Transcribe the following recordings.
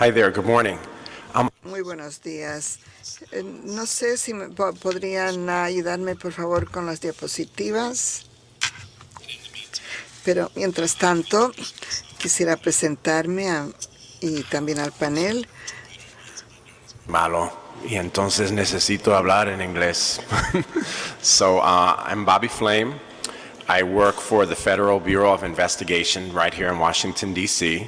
Hi there, good morning. Muy buenos días. No sé si podrían ayudarme, por favor, con las diapositivas. Pero mientras tanto, quisiera presentarme y también al panel. Malo, y entonces necesito hablar en inglés. So, I'm Bobby Flaim. I work for the Federal Bureau of Investigation right here in Washington, D.C.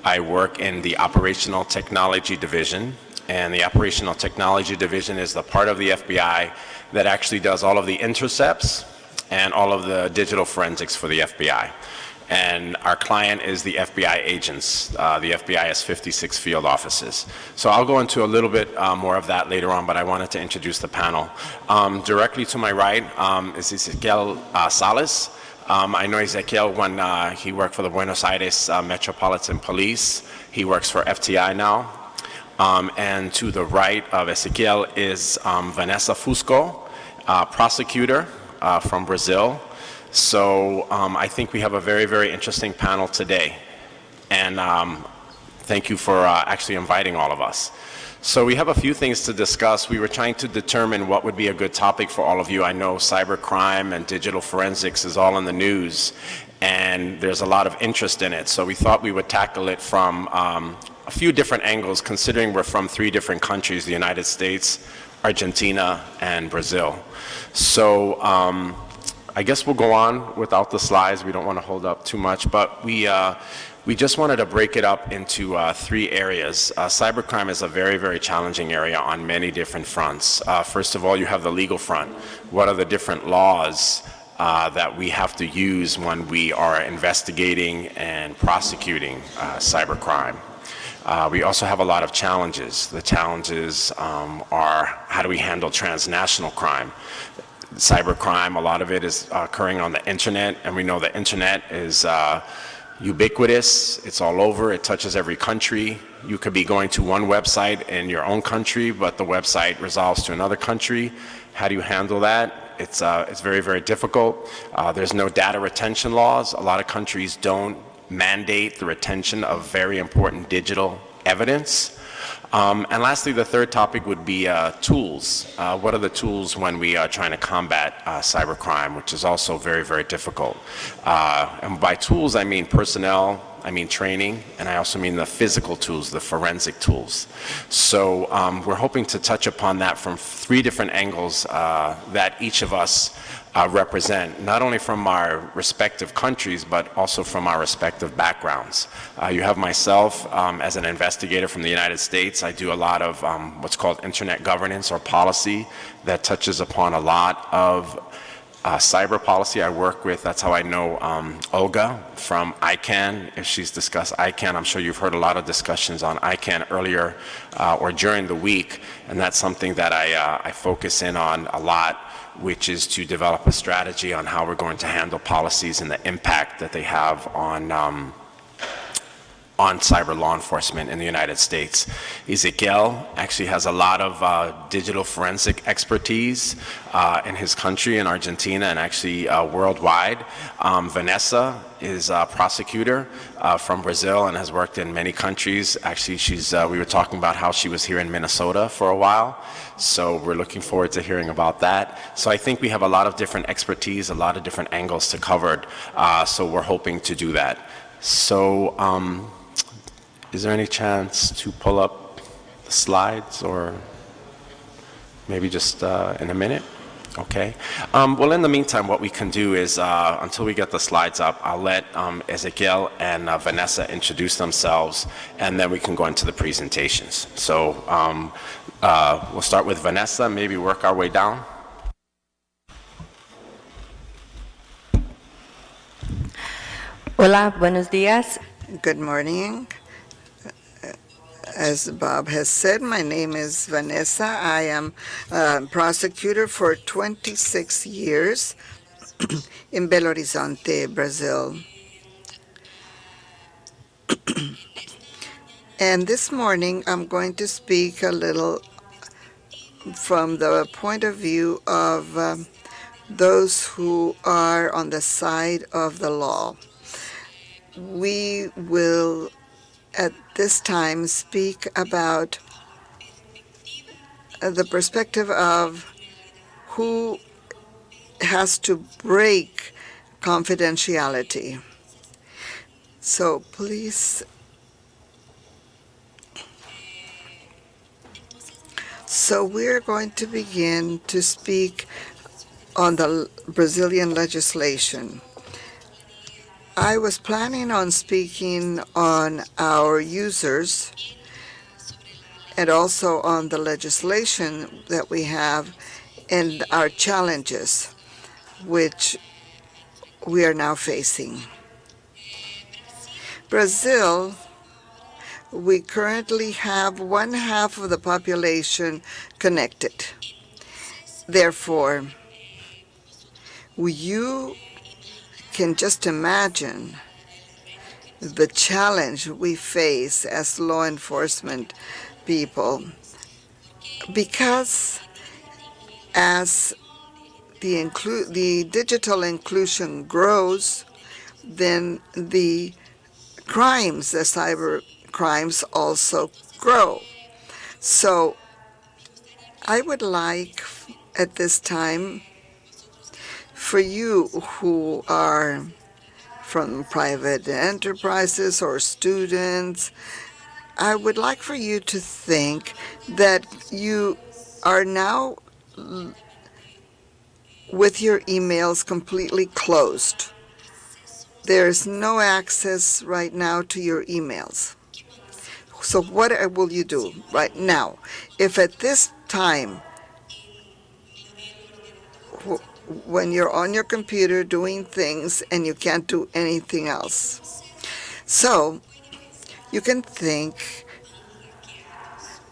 I work in the Operational Technology Division, and the Operational Technology Division is the part of the FBI that actually does all of the intercepts and all of the digital forensics for the FBI. And our client is the FBI agents. The FBI has 56 field offices. So I'll go into a little bit more of that later on, but I wanted to introduce the panel. Directly to my right is Ezequiel Sallis. I know Ezequiel when he worked for the Buenos Aires Metropolitan Police. He works for FTI now. And to the right of Ezequiel is Vanessa Fusco, prosecutor from Brazil. So I think we have a very, very interesting panel today. And thank you for actually inviting all of us. So we have a few things to discuss. We were trying to determine what would be a good topic for all of you. I know cybercrime and digital forensics is all in the news, and there's a lot of interest in it. So we thought we would tackle it from a few different angles, considering we're from 3 different countries, the United States, Argentina, and Brazil. So I guess we'll go on without the slides. We don't want to hold up too much, but we just wanted to break it up into 3 areas. Cybercrime is a very, very challenging area on many different fronts. First of all, you have the legal front. What are the different laws that we have to use when we are investigating and prosecuting cybercrime? We also have a lot of challenges. The challenges are how do we handle transnational crime? Cybercrime, a lot of it is occurring on the internet, and we know the internet is ubiquitous. It's all over. It touches every country. You could be going to one website in your own country, but the website resolves to another country. How do you handle that? It's very, very difficult. There's no data retention laws. A lot of countries don't mandate the retention of very important digital evidence. And lastly, the third topic would be tools. What are the tools when we are trying to combat cybercrime, which is also very, very difficult. And by tools, I mean personnel, I mean training, and I also mean the physical tools, the forensic tools. So we're hoping to touch upon that from 3 different angles that each of us represent, not only from our respective countries, but also from our respective backgrounds. You have myself as an investigator from the United States. I do a lot of what's called internet governance or policy that touches upon a lot of cyber policy. I work with, that's how I know Olga from ICANN. If she's discussed ICANN, I'm sure you've heard a lot of discussions on ICANN earlier or during the week, and that's something that I focus in on a lot, which is to develop a strategy on how we're going to handle policies and the impact that they have on cyber law enforcement in the United States. Ezequiel actually has a lot of digital forensic expertise in his country, in Argentina, and actually worldwide. Vanessa is a prosecutor from Brazil and has worked in many countries. Actually, we were talking about how she was here in Minnesota for a while. So we're looking forward to hearing about that. So I think we have a lot of different expertise, a lot of different angles to cover. So we're hoping to do that. So is there any chance to pull up the slides, or maybe just in a minute? Okay. Well, in the meantime, what we can do is, until we get the slides up, I'll let Ezequiel and Vanessa introduce themselves, and then we can go into the presentations. So we'll start with Vanessa, maybe work our way down. Hola, buenos días. Good morning. As Bob has said, my name is Vanessa. I am a prosecutor for 26 years in Belo Horizonte, Brazil. And this morning, I'm going to speak a little from the point of view of those who are on the side of the law. We will at this time speak about the perspective of who has to break confidentiality. So please. So we're going to begin to speak on the Brazilian legislation. I was planning on speaking on our users and also on the legislation that we have and our challenges, which we are now facing. Brazil, we currently have 1/2 of the population connected. Therefore, you can just imagine the challenge we face as law enforcement people, because as the digital inclusion grows, then the crimes, the cyber crimes also grow. So I would like at this time for you who are from private enterprises or students, I would like for you to think that you are now with your emails completely closed. There's no access right now to your emails. So what will you do right now? If at this time, when you're on your computer doing things and you can't do anything else. So you can think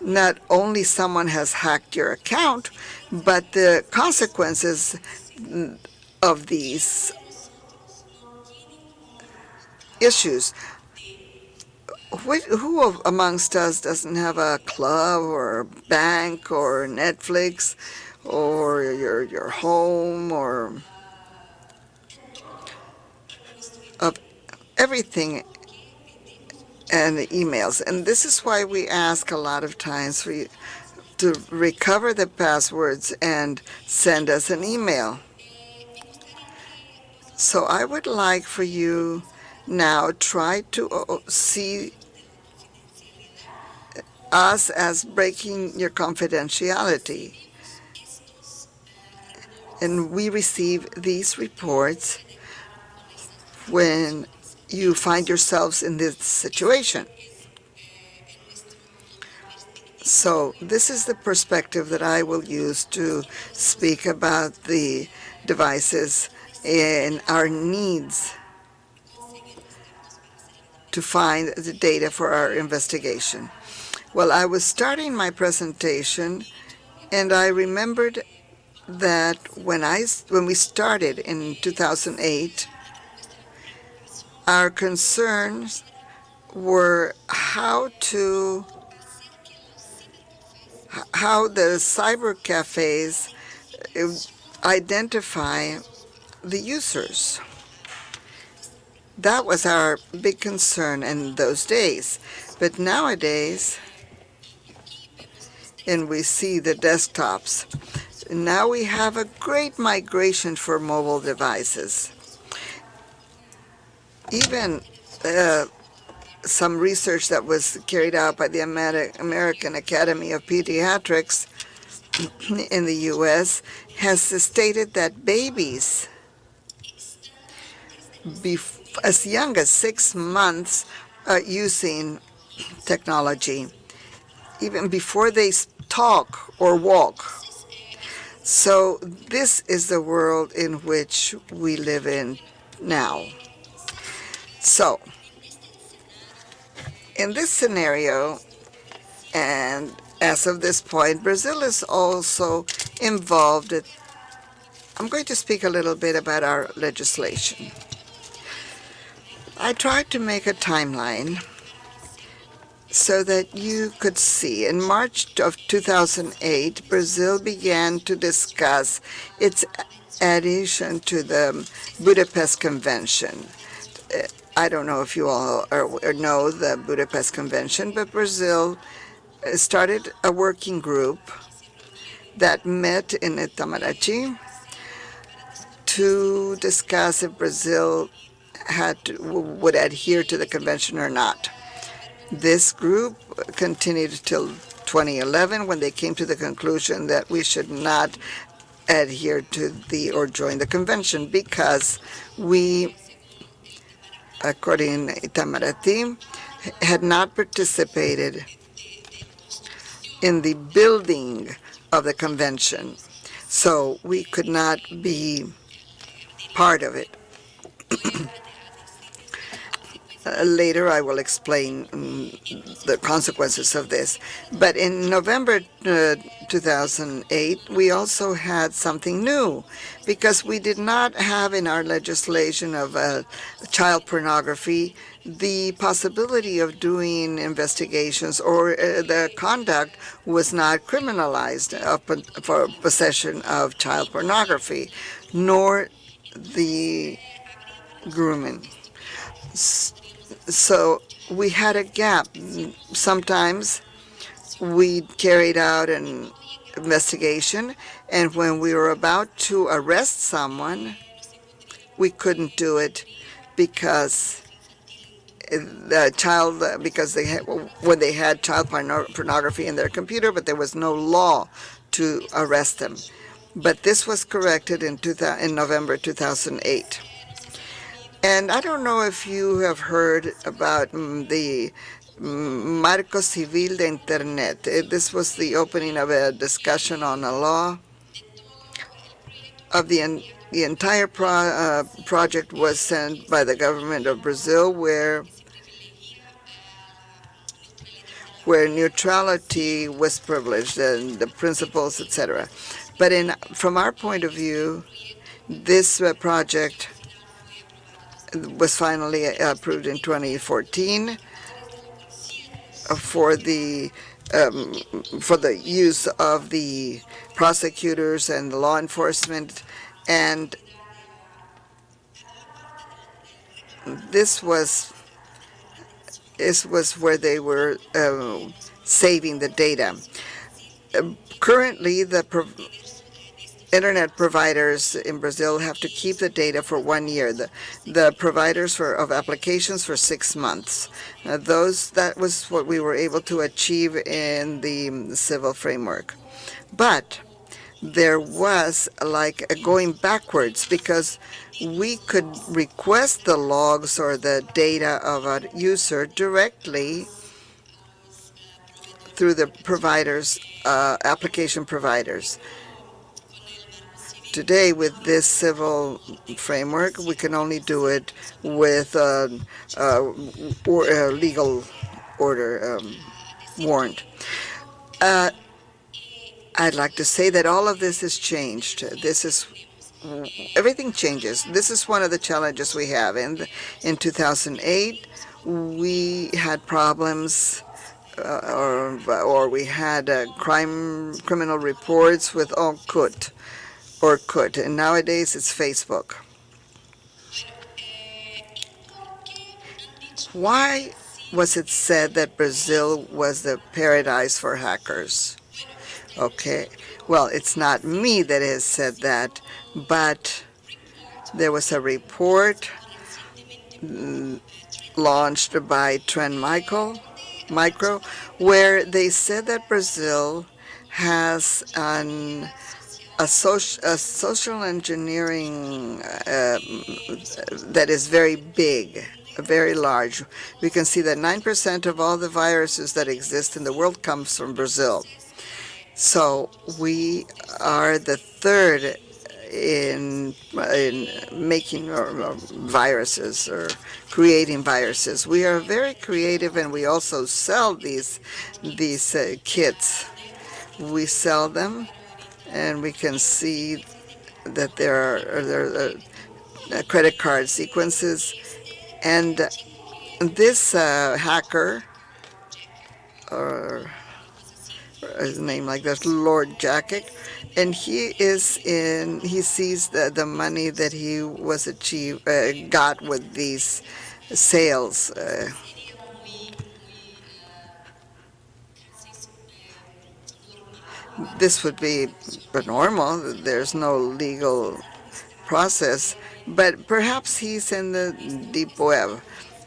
not only someone has hacked your account, but the consequences of these issues. Who amongst us doesn't have a club or a bank or Netflix or your home or of everything and the emails? And this is why we ask a lot of times for you to recover the passwords and send us an email. So I would like for you now try to see us as breaking your confidentiality. And we receive these reports when you find yourselves in this situation. So this is the perspective that I will use to speak about the devices and our needs to find the data for our investigation. Well, I was starting my presentation and I remembered that when we started in 2008, our concerns were how the cyber cafes identify the users. That was our big concern in those days. But nowadays, and we see the desktops, now we have a great migration for mobile devices. Even some research that was carried out by the American Academy of Pediatrics in the U.S. has stated that babies as young as 6 months are using technology, even before they talk or walk. So this is the world in which we live in now. So in this scenario, and as of this point, Brazil is also involved. I'm going to speak a little bit about our legislation. I tried to make a timeline so that you could see. In March of 2008, Brazil began to discuss its adhesion to the Budapest Convention. I don't know if you all or know the Budapest Convention, but Brazil started a working group that met in Itamaraty to discuss if Brazil would adhere to the convention or not. This group continued till 2011 when they came to the conclusion that we should not adhere to or join the convention because we, according to Itamaraty, had not participated in the building of the convention. So we could not be part of it. Later I will explain the consequences of this. But in November 2008, we also had something new because we did not have in our legislation of child pornography the possibility of doing investigations, or the conduct was not criminalized for possession of child pornography, nor the grooming. So we had a gap. Sometimes we carried out an investigation, and when we were about to arrest someone, we couldn't do it because when they had child pornography in their computer, but there was no law to arrest them. But this was corrected in November 2008. And I don't know if you have heard about the Marco Civil de Internet. This was the opening of a discussion on a law of the entire project was sent by the government of Brazil, where neutrality was privileged and the principles, etc. But from our point of view, this project was finally approved in 2014 for the use of the prosecutors and the law enforcement, and this was where they were saving the data. Currently, the Internet providers in Brazil have to keep the data for 1 year. The providers of applications for 6 months. That was what we were able to achieve in the civil framework. But there was like a going backwards because we could request the logs or the data of a user directly through the providers, application providers. Today, with this civil framework, we can only do it with a legal order, warrant. I'd like to say that all of this has changed. Everything changes. This is one of the challenges we have. In 2008, we had problems, or we had criminal reports with Orkut. And nowadays it's Facebook. Why was it said that Brazil was the paradise for hackers? Okay, well, it's not me that has said that, but there was a report launched by Trend Micro, where they said that Brazil has a social engineering that is very big, very large. We can see that 9% of all the viruses that exist in the world comes from Brazil. So we are the third in making viruses or creating viruses. We are very creative, and we also sell these kits. We sell them. And we can see that there are credit card sequences. And this hacker, or his name like this, Lord Jacket, and he sees the money that he was got with these sales. This would be normal. There's no legal process, but perhaps he's in the deep web.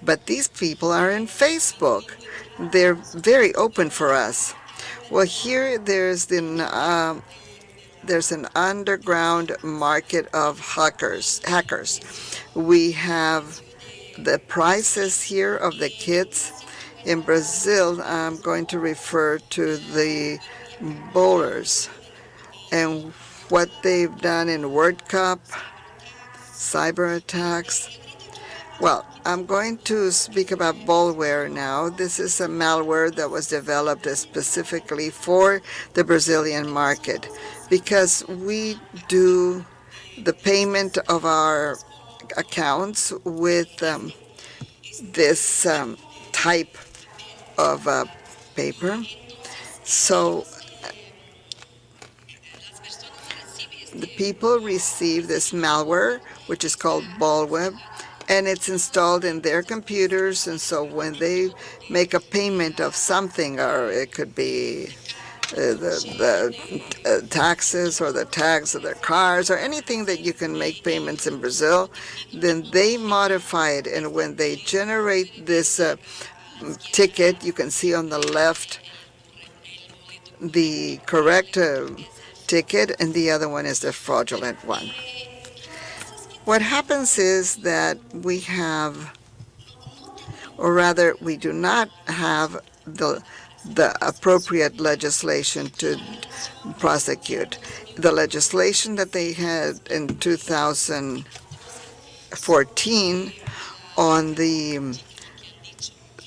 But these people are in Facebook. They're very open for us. Well, here there's an underground market of hackers. We have the prices here of the kits. In Brazil, I'm going to refer to the bowlers and what they've done in World Cup, cyber attacks. Well, I'm going to speak about bowlware now. This is a malware that was developed specifically for the Brazilian market because we do the payment of our accounts with this type of paper. So the people receive this malware, which is called Ballweb, and it's installed in their computers. And so when they make a payment of something, or it could be the taxes or the tags of their cars or anything that you can make payments in Brazil, then they modify it. And when they generate this ticket, you can see on the left the correct ticket, and the other one is the fraudulent one. What happens is that we have, or rather we do not have the appropriate legislation to prosecute. The legislation that they had in 2014 on the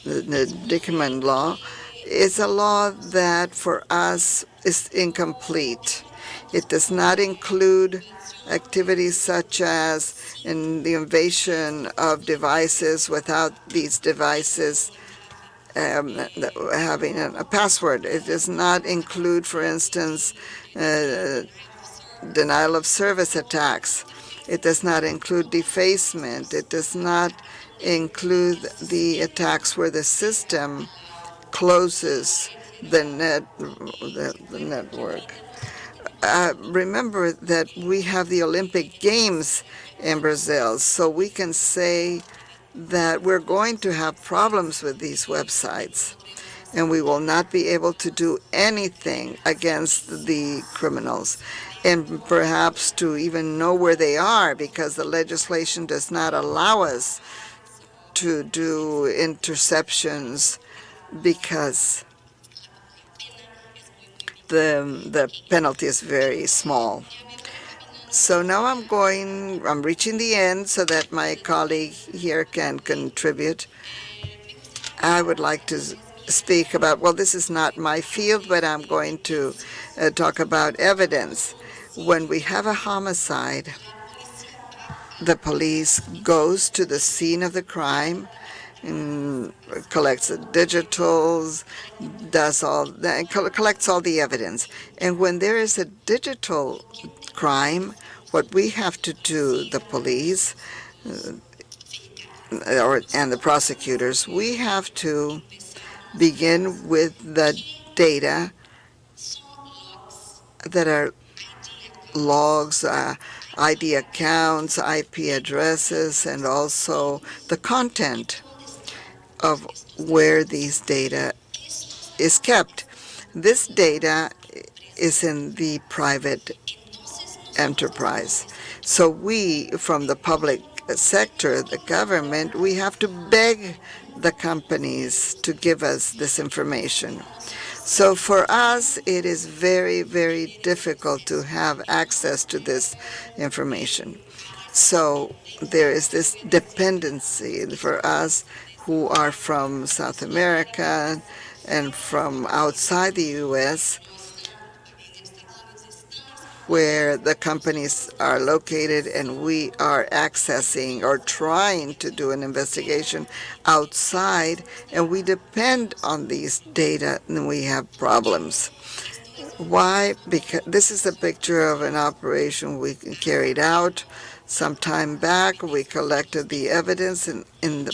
Dickman law is a law that for us is incomplete. It does not include activities such as in the invasion of devices without these devices having a password. It does not include, for instance, denial of service attacks. It does not include defacement. It does not include the attacks where the system closes the network. Remember that we have the Olympic Games in Brazil, so we can say that we're going to have problems with these websites, and we will not be able to do anything against the criminals, and perhaps to even know where they are, because the legislation does not allow us to do interceptions because the penalty is very small. So now I'm reaching the end so that my colleague here can contribute. I would like to speak about, well, this is not my field, but I'm going to talk about evidence. When we have a homicide, the police goes to the scene of the crime and collects the digitals, collects all the evidence. And when there is a digital crime, what we have to do, the police and the prosecutors, we have to begin with the data that are logs, ID accounts, IP addresses, and also the content of where these data is kept. This data is in the private enterprise. So we, from the public sector, the government, we have to beg the companies to give us this information. So for us, it is very, very difficult to have access to this information. So there is this dependency for us who are from South America and from outside the U.S., where the companies are located, and we are accessing or trying to do an investigation outside, and we depend on these data, and we have problems. Why? Because this is a picture of an operation we carried out Some time back, we collected the evidence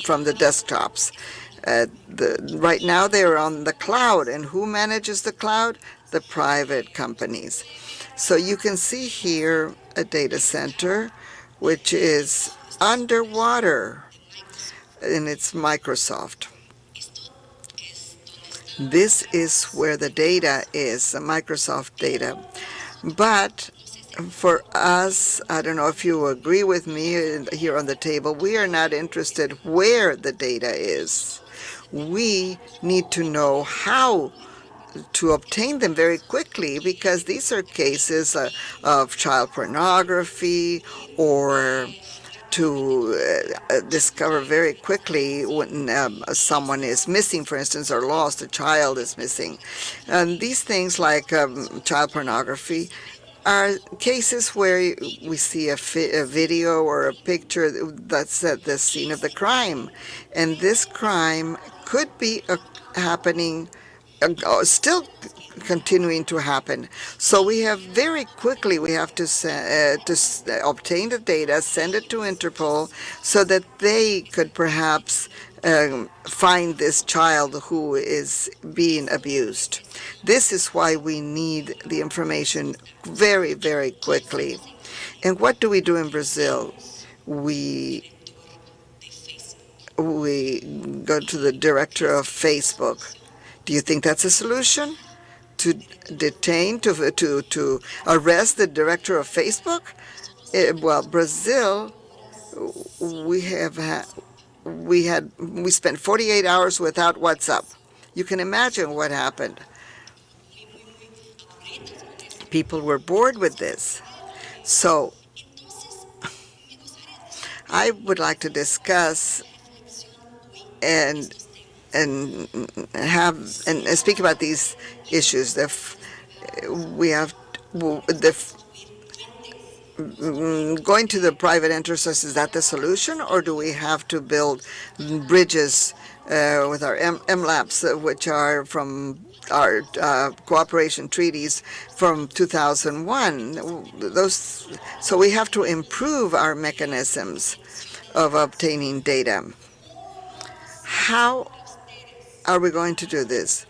from the desktops. Right now, they're on the cloud, and who manages the cloud? The private companies. So you can see here a data center, which is underwater, and it's Microsoft. This is where the data is, the Microsoft data. But for us, I don't know if you agree with me here on the table, we are not interested where the data is. We need to know how to obtain them very quickly, because these are cases of child pornography, or to discover very quickly when someone is missing, for instance, or lost, a child is missing. And these things like child pornography are cases where we see a video or a picture that's at the scene of the crime. And this crime could be happening, still continuing to happen. So we have very quickly, we have to obtain the data, send it to Interpol, so that they could perhaps find this child who is being abused. This is why we need the information very, very quickly. And what do we do in Brazil? We go to the director of Facebook. Do you think that's a solution? To detain, to arrest the director of Facebook? Well, Brazil, we spent 48 hours without WhatsApp. You can imagine what happened. People were bored with this. So I would like to discuss and speak about these issues. We have going to the private enterprise. Is that the solution, or do we have to build bridges with our MLAPs, which are from our cooperation treaties from 2001? So we have to improve our mechanisms of obtaining data. How are we going to do this?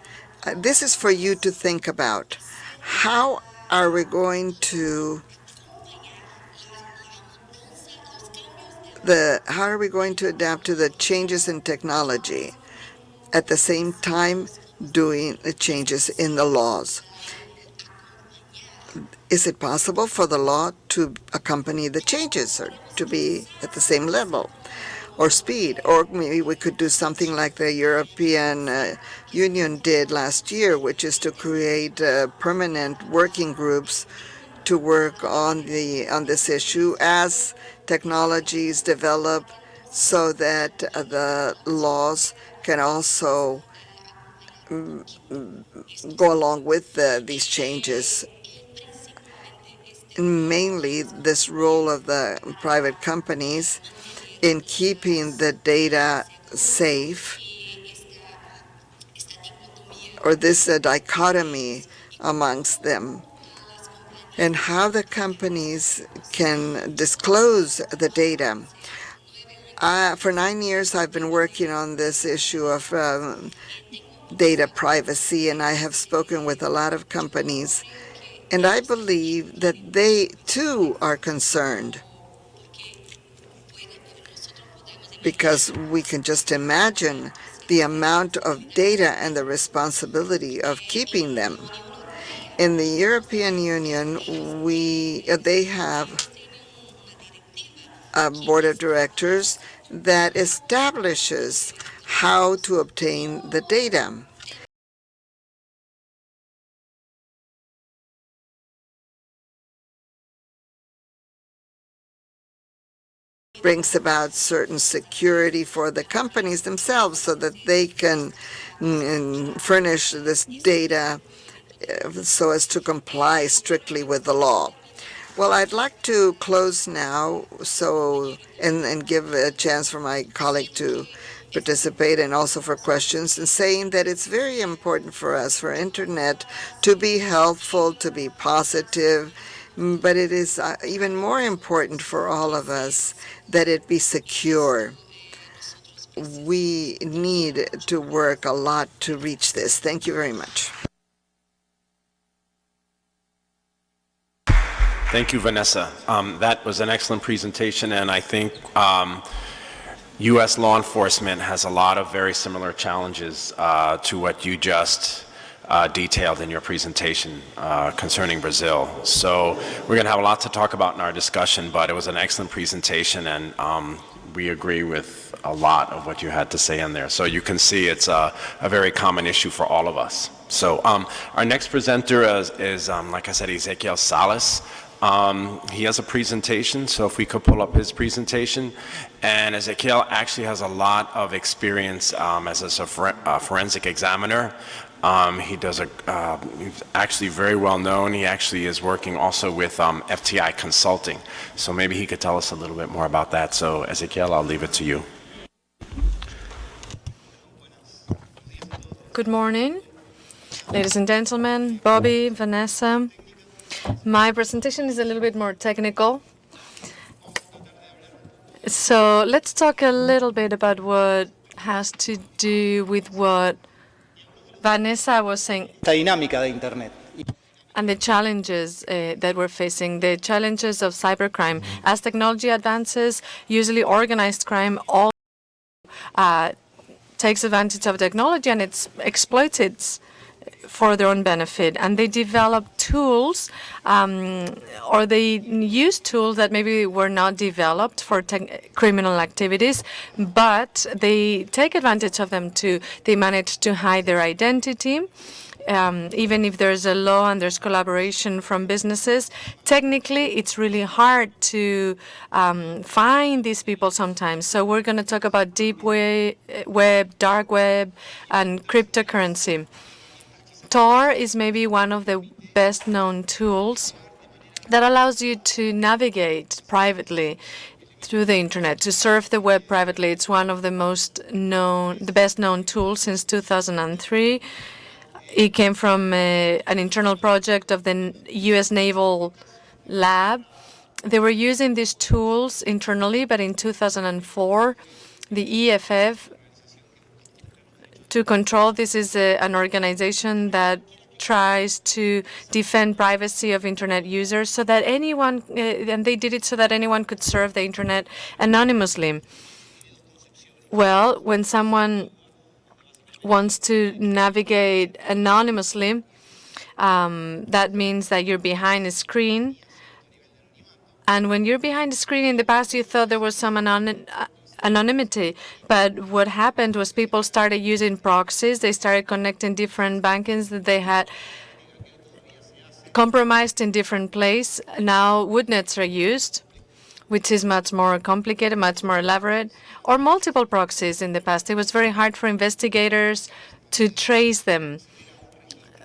This is for you to think about. How are we going to adapt to the changes in technology, at the same time doing the changes in the laws? Is it possible for the law to accompany the changes, or to be at the same level or speed? Or maybe we could do something like the European Union did last year, which is to create permanent working groups to work on this issue as technologies develop, so that the laws can also go along with these changes. And mainly this role of the private companies in keeping the data safe, or this dichotomy amongst them, and how the companies can disclose the data. For 9 years, I've been working on this issue of data privacy, and I have spoken with a lot of companies, and I believe that they too are concerned, because we can just imagine the amount of data and the responsibility of keeping them. In the European Union, they have a board of directors that establishes how to obtain the data. Brings about certain security for the companies themselves, so that they can furnish this data so as to comply strictly with the law. Well, I'd like to close now, and give a chance for my colleague to participate, and also for questions, and saying that it's very important for us, for Internet, to be helpful, to be positive, but it is even more important for all of us that it be secure. We need to work a lot to reach this. Thank you very much. Thank you, Vanessa. That was an excellent presentation, and I think U.S. law enforcement has a lot of very similar challenges to what you just detailed in your presentation concerning Brazil. So we're going to have a lot to talk about in our discussion, but it was an excellent presentation, and we agree with a lot of what you had to say in there. So you can see it's a very common issue for all of us. So our next presenter is like I said, Ezequiel Sallis. He has a presentation, so if we could pull up his presentation. And Ezequiel actually has a lot of experience as a forensic examiner. He's actually very well known. He actually is working also with FTI Consulting. So maybe he could tell us a little bit more about that. So Ezequiel, I'll leave it to you. Good morning, ladies and gentlemen, Bobby, Vanessa. My presentation is a little bit more technical. So let's talk a little bit about what has to do with what Vanessa was saying and the challenges that we're facing, the challenges of cybercrime. As technology advances, usually organized crime all takes advantage of technology and it's exploited for their own benefit, and they develop tools or they use tools that maybe were not developed for criminal activities, but they take advantage of them too. They manage to hide their identity. Even if there's a law and there's collaboration from businesses, technically it's really hard to find these people sometimes. So we're going to talk about deep web, dark web, and cryptocurrency. Tor is maybe one of the best known tools that allows you to navigate privately through the internet, to surf the web privately. It's one of the best known tools since 2003. It came from an internal project of the U.S. Naval Lab. They were using these tools internally, but in 2004, the EFF to control. This is an organization that tries to defend privacy of internet users so that anyone, and they did it so that anyone could surf the internet anonymously. Well, when someone wants to navigate anonymously, that means that you're behind a screen. And when you're behind a screen, in the past you thought there was some anonymity, but what happened was people started using proxies. They started connecting different backends that they had compromised in different places. Now woodnets are used, which is much more complicated, much more elaborate, or multiple proxies. In the past, it was very hard for investigators to trace them.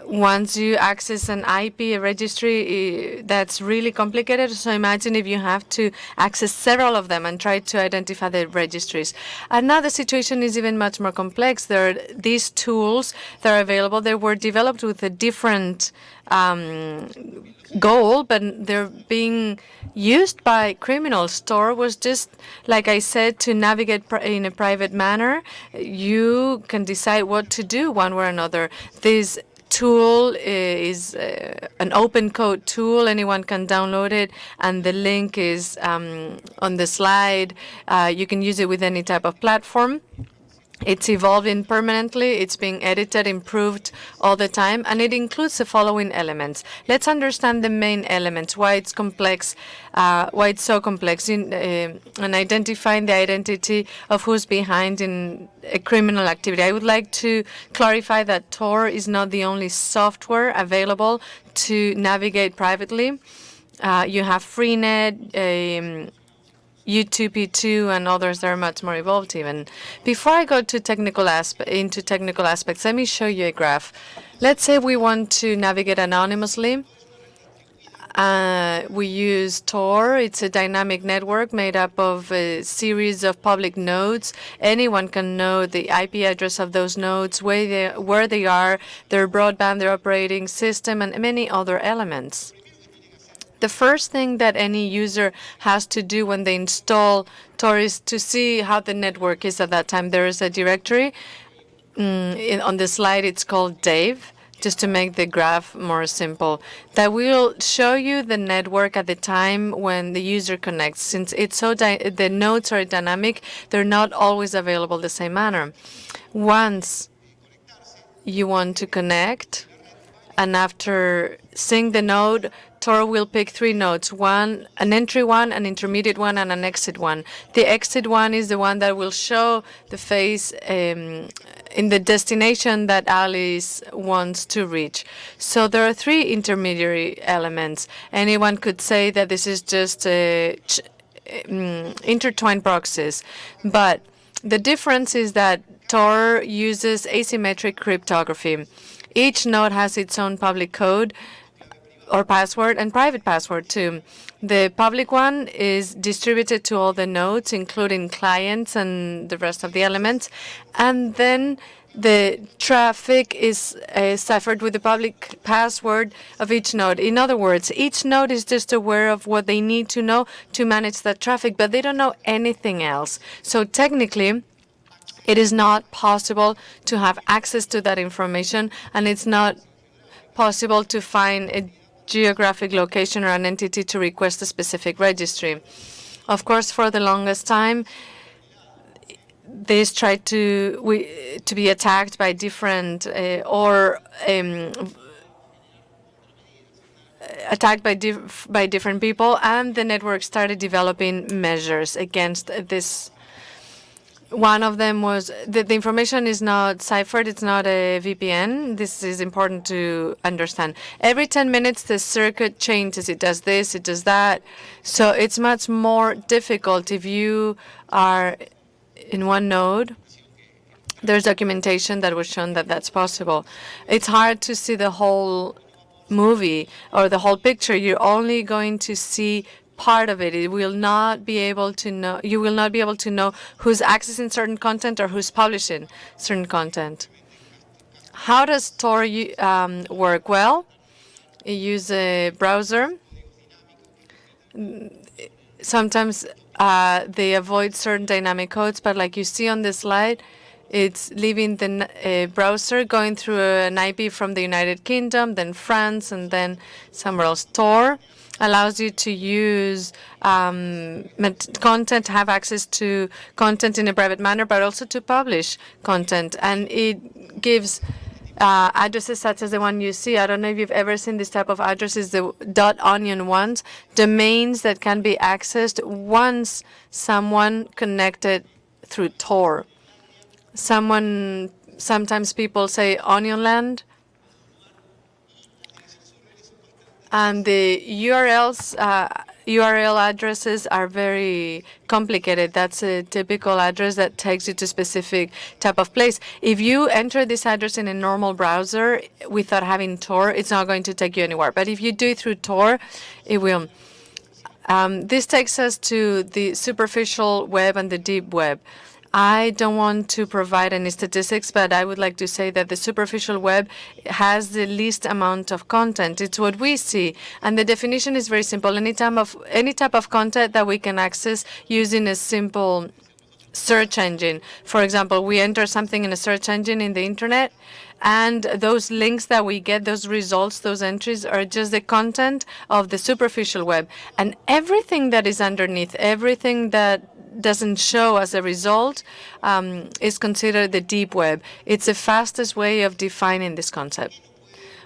Once you access an IP, a registry, that's really complicated. So imagine if you have to access several of them and try to identify the registries. And now the situation is even much more complex. There are these tools that are available. They were developed with a different goal, but they're being used by criminals. Tor was just, like I said, to navigate in a private manner. You can decide what to do one way or another. This tool is an open code tool. Anyone can download it, and the link is on the slide. You can use it with any type of platform. It's evolving permanently. It's being edited, improved all the time, and it includes the following elements. Let's understand the main elements, why it's complex, why it's so complex, and identifying the identity of who's behind in a criminal activity. I would like to clarify that Tor is not the only software available to navigate privately. You have Freenet, U2P2 and others that are much more evolved even. Before I go to technical aspects, let me show you a graph. Let's say we want to navigate anonymously. We use Tor. It's a dynamic network made up of a series of public nodes. Anyone can know the IP address of those nodes, where they are, their broadband, their operating system, and many other elements. The first thing that any user has to do when they install Tor is to see how the network is at that time. There is a directory. On the slide, it's called Dave, just to make the graph more simple. That will show you the network at the time when the user connects. Since it's the nodes are dynamic, they're not always available the same manner. Once you want to connect, and after seeing the node, Tor will pick 3 nodes, an entry one, an intermediate one, and an exit one. The exit one is the one that will show the face in the destination that Alice wants to reach. So there are 3 intermediary elements. Anyone could say that this is just intertwined proxies, but the difference is that Tor uses asymmetric cryptography. Each node has its own public code or password and private password too. The public one is distributed to all the nodes, including clients and the rest of the elements. And then the traffic is ciphered with the public password of each node. In other words, each node is just aware of what they need to know to manage that traffic, but they don't know anything else. So technically, it is not possible to have access to that information, and it's not possible to find a geographic location or an entity to request a specific registry. Of course, for the longest time, this tried to be attacked by different attacked by different people, and the network started developing measures against this. One of them was that the information is not ciphered. It's not a VPN. This is important to understand. Every 10 minutes, the circuit changes. It does this, it does that. So it's much more difficult if you are in one node. There's documentation that was shown that that's possible. It's hard to see the whole movie or the whole picture. You're only going to see part of it. It will not be able to know. You will not be able to know who's accessing certain content or who's publishing certain content. How does Tor work? Well, you use a browser. Sometimes they avoid certain dynamic codes, but like you see on the slide, it's leaving the browser, going through an IP from the United Kingdom, then France, and then somewhere else. Tor allows you to use content, have access to content in a private manner, but also to publish content. And it gives addresses such as the one you see. I don't know if you've ever seen this type of addresses, the .onion ones, domains that can be accessed once someone connected through Tor. Sometimes people say Onionland, and the URL addresses are very complicated. That's a typical address that takes you to a specific type of place. If you enter this address in a normal browser without having Tor, it's not going to take you anywhere. But if you do it through Tor, it will. This takes us to the superficial web and the deep web. I don't want to provide any statistics, but I would like to say that the superficial web has the least amount of content. It's what we see, and the definition is very simple. Any type of content that we can access using a simple search engine. For example, we enter something in a search engine in the internet, and those links that we get, those results, those entries are just the content of the superficial web. And everything that is underneath, everything that doesn't show as a result is considered the deep web. It's the fastest way of defining this concept.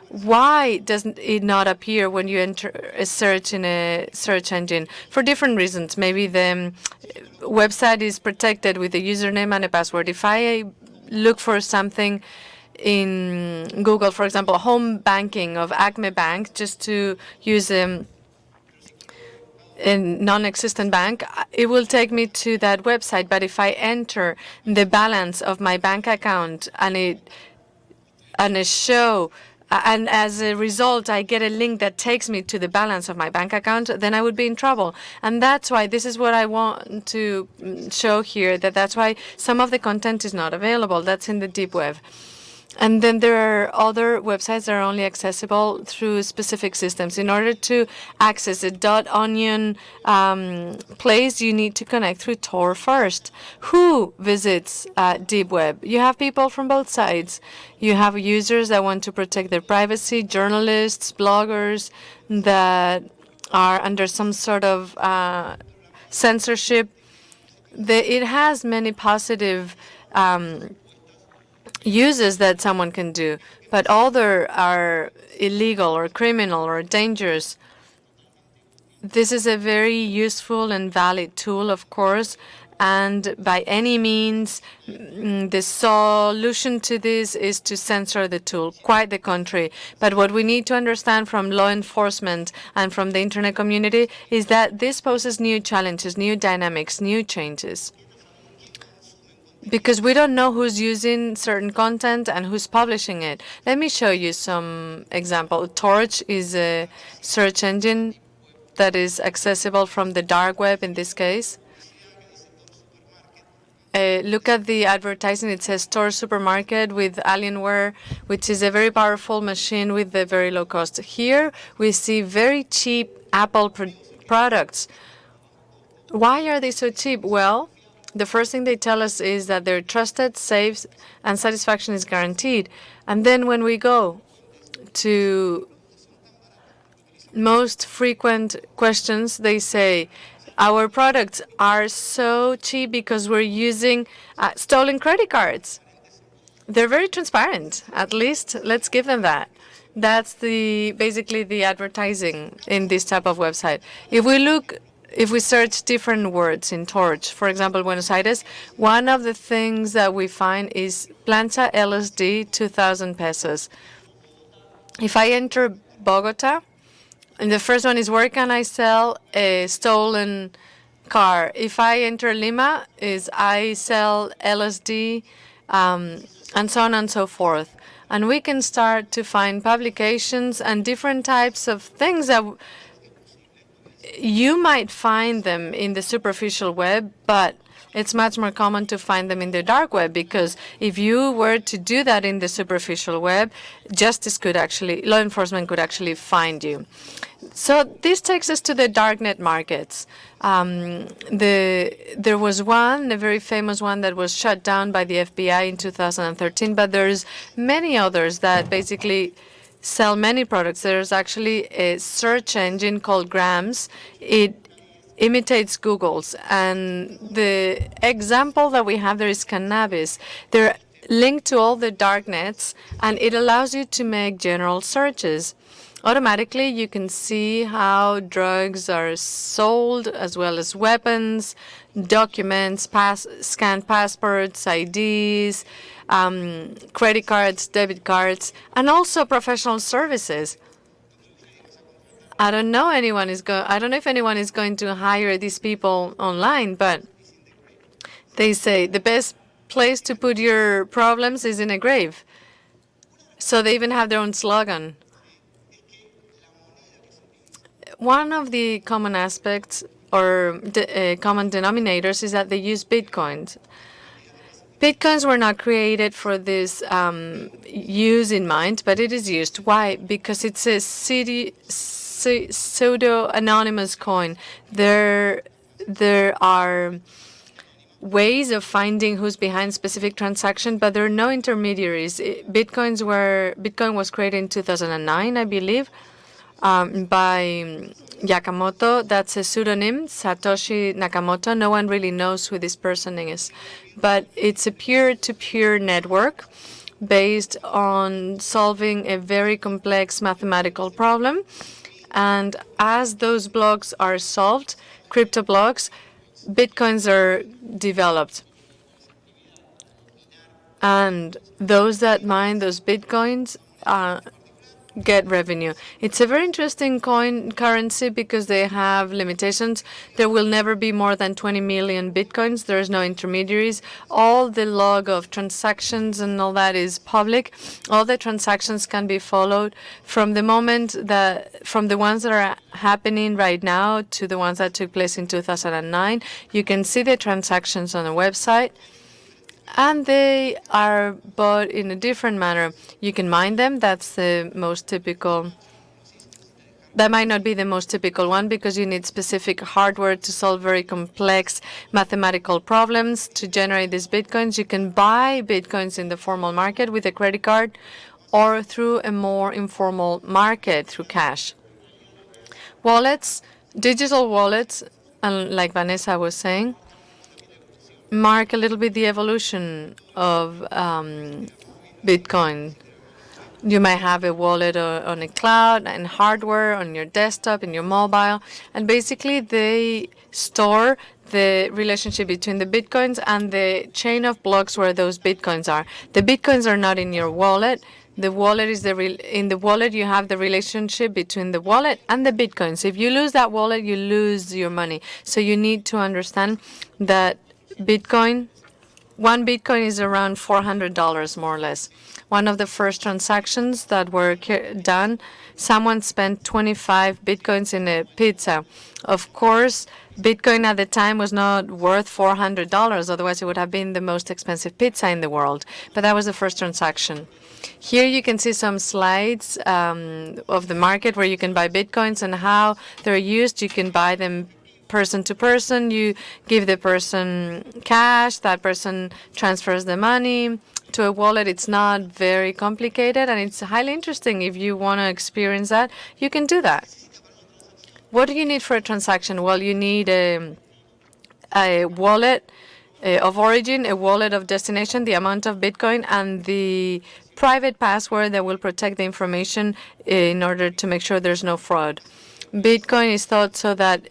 Why doesn't it not appear when you enter a search in a search engine? For different reasons. Maybe the website is protected with a username and a password. If I look for something in Google, for example, home banking of Acme Bank, just to use a non-existent bank, it will take me to that website. But if I enter the balance of my bank account and as a result I get a link that takes me to the balance of my bank account, then I would be in trouble. And that's why this is what I want to show here, that's why some of the content is not available. That's in the deep web. And then there are other websites that are only accessible through specific systems. In order to access a .onion place, you need to connect through Tor first. Who visits deep web? You have people from both sides. You have users that want to protect their privacy, journalists, bloggers that are under some sort of censorship. It has many positive uses that someone can do, but other are illegal or criminal or dangerous. This is a very useful and valid tool, of course, and by any means, the solution to this is to censor the tool. Quite the contrary. But what we need to understand from law enforcement and from the internet community is that this poses new challenges, new dynamics, new changes. Because we don't know who's using certain content and who's publishing it. Let me show you some example. Torch is a search engine that is accessible from the dark web in this case. Look at the advertising. It says Tor Supermarket with Alienware, which is a very powerful machine with a very low cost. Here we see very cheap Apple products. Why are they so cheap? Well, the first thing they tell us is that they're trusted, safe, and satisfaction is guaranteed. And then when we go to most frequent questions, they say, our products are so cheap because we're using stolen credit cards. They're very transparent. At least let's give them that. That's basically the advertising in this type of website. If we search different words in Torch, for example, Buenos Aires, one of the things that we find is plancha LSD, 2,000 pesos. If I enter Bogota, and the first one is where can I sell a stolen car? If I enter Lima, is I sell LSD, and so on and so forth. And we can start to find publications and different types of things that you might find them in the superficial web, but it's much more common to find them in the dark web, because if you were to do that in the superficial web, law enforcement could actually find you. So this takes us to the darknet markets. There was one, a very famous one, that was shut down by the FBI in 2013, but there's many others that basically sell many products. There's actually a search engine called Grams. It imitates Google's. And the example that we have there is cannabis. They're linked to all the dark nets, and it allows you to make general searches. Automatically, you can see how drugs are sold, as well as weapons, documents, scanned passports, IDs, credit cards, debit cards, and also professional services. I don't know if anyone is going to hire these people online, but they say the best place to put your problems is in a grave. So they even have their own slogan. One of the common aspects or common denominators is that they use Bitcoins. Bitcoins were not created for this use in mind, but it is used. Why? Because it's a pseudo-anonymous coin. There are ways of finding who's behind specific transaction, but there are no intermediaries. Bitcoin was created in 2009, I believe, by Nakamoto. That's a pseudonym, Satoshi Nakamoto. No one really knows who this person is, but it's a peer-to-peer network based on solving a very complex mathematical problem. And as those blocks are solved, crypto blocks, Bitcoins are developed. And those that mine those Bitcoins get revenue. It's a very interesting currency because they have limitations. There will never be more than 20 million Bitcoins. There's no intermediaries. All the log of transactions and all that is public. All the transactions can be followed from the from the ones that are happening right now to the ones that took place in 2009. You can see the transactions on the website. and they are bought in a different manner. You can mine them. That's the most typical. That might not be the most typical one because you need specific hardware to solve very complex mathematical problems to generate these bitcoins. You can buy bitcoins in the formal market with a credit card or through a more informal market through cash. Wallets, digital wallets, and like Vanessa was saying, mark a little bit the evolution of Bitcoin. You might have a wallet on a cloud and hardware on your desktop, in your mobile, and basically they store the relationship between the bitcoins and the chain of blocks where those bitcoins are. The bitcoins are not in your wallet. The wallet is in the wallet you have the relationship between the wallet and the bitcoins. If you lose that wallet, you lose your money. So you need to understand that one Bitcoin is around $400 more or less. One of the first transactions that were done, someone spent 25 Bitcoins in a pizza. Of course, Bitcoin at the time was not worth $400, otherwise it would have been the most expensive pizza in the world. But that was the first transaction. Here you can see some slides of the market where you can buy Bitcoins and how they're used. You can buy them person to person. You give the person cash, that person transfers the money to a wallet. It's not very complicated, and it's highly interesting. If you want to experience that, you can do that. What do you need for a transaction? Well, you need a wallet of origin, a wallet of destination, the amount of Bitcoin, and the private password that will protect the information in order to make sure there's no fraud. Bitcoin is thought so that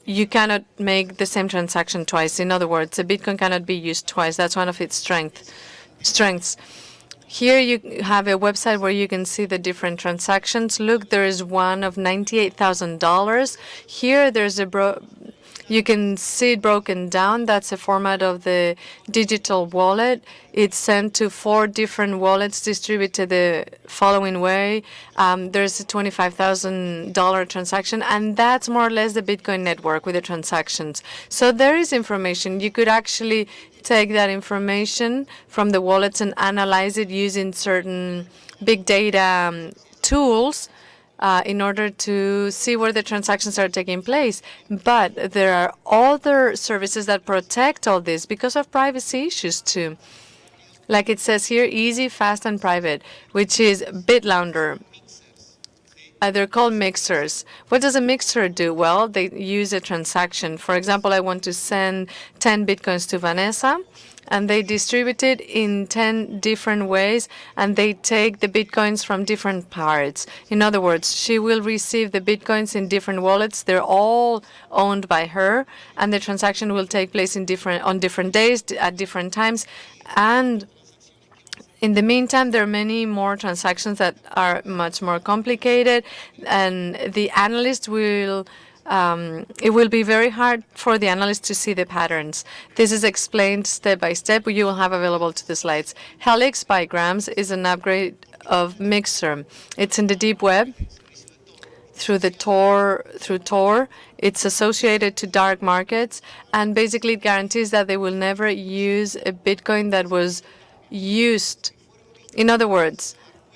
you cannot make the same transaction twice. In other words, a Bitcoin cannot be used twice. That's one of its strengths. Here you have a website where you can see the different transactions. Look, there is one of $98,000. Here there's you can see it broken down. That's a format of the digital wallet. It's sent to 4 different wallets distributed the following way. There's a $25,000 transaction, and that's more or less the Bitcoin network with the transactions. So there is information. You could actually take that information from the wallets and analyze it using certain big data tools in order to see where the transactions are taking place. But there are other services that protect all this because of privacy issues too. Like it says here, easy, fast, and private, which is BitLaunder. They're called mixers. What does a mixer do? Well, they use a transaction. For example, I want to send 10 Bitcoins to Vanessa, and they distribute it in 10 different ways, and they take the Bitcoins from different parts. In other words, she will receive the Bitcoins in different wallets. They're all owned by her, and the transaction will take place on different days at different times. And in the meantime, there are many more transactions that are much more complicated, and the analyst will it will be very hard for the analyst to see the patterns. This is explained step by step. You will have available to the slides. Helix by Grams is an upgrade of Mixer. It's in the deep web through Tor. It's associated to dark markets, and basically it guarantees that they will never use a Bitcoin that was used. In other words,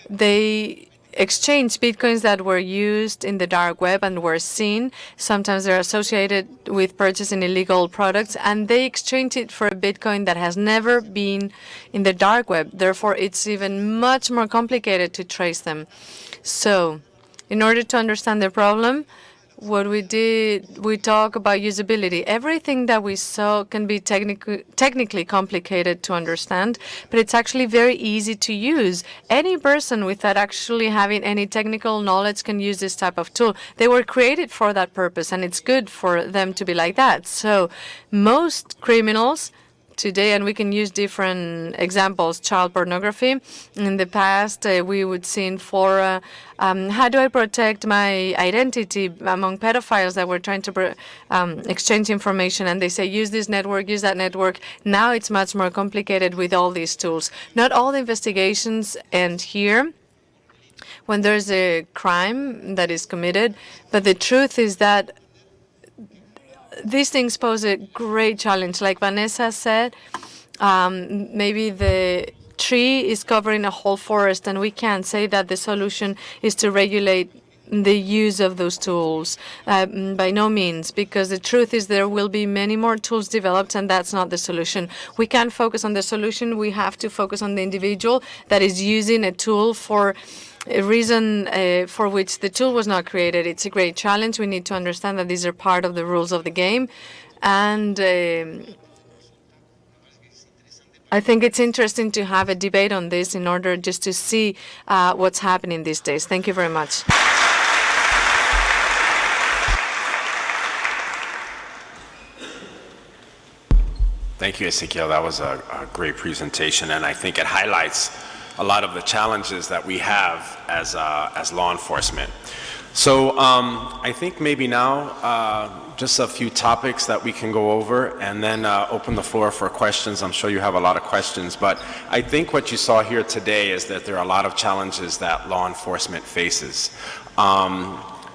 they exchange Bitcoins that were used in the dark web and were seen. Sometimes they're associated with purchasing illegal products, and they exchange it for a Bitcoin that has never been in the dark web. Therefore, it's even much more complicated to trace them. So, in order to understand the problem, what we did, we talk about usability. Everything that we saw can be technically complicated to understand, but it's actually very easy to use. Any person without actually having any technical knowledge can use this type of tool. They were created for that purpose, and it's good for them to be like that. So most criminals today, and we can use different examples, child pornography. In the past, we would see in fora, how do I protect my identity among pedophiles that were trying to exchange information? And they say, use this network, use that network. Now it's much more complicated with all these tools. Not all the investigations end here when there's a crime that is committed, but the truth is that these things pose a great challenge. Like Vanessa said, Maybe the tree is covering a whole forest, and we can't say that the solution is to regulate the use of those tools. By no means, because the truth is there will be many more tools developed, and that's not the solution. We can't focus on the solution. We have to focus on the individual that is using a tool for a reason for which the tool was not created. It's a great challenge. We need to understand that these are part of the rules of the game. And I think it's interesting to have a debate on this in order just to see what's happening these days. Thank you very much. Thank you, Ezequiel. That was a great presentation, and I think it highlights a lot of the challenges that we have as law enforcement. So I think maybe now just a few topics that we can go over, and then open the floor for questions. I'm sure you have a lot of questions, but I think what you saw here today is that there are a lot of challenges that law enforcement faces.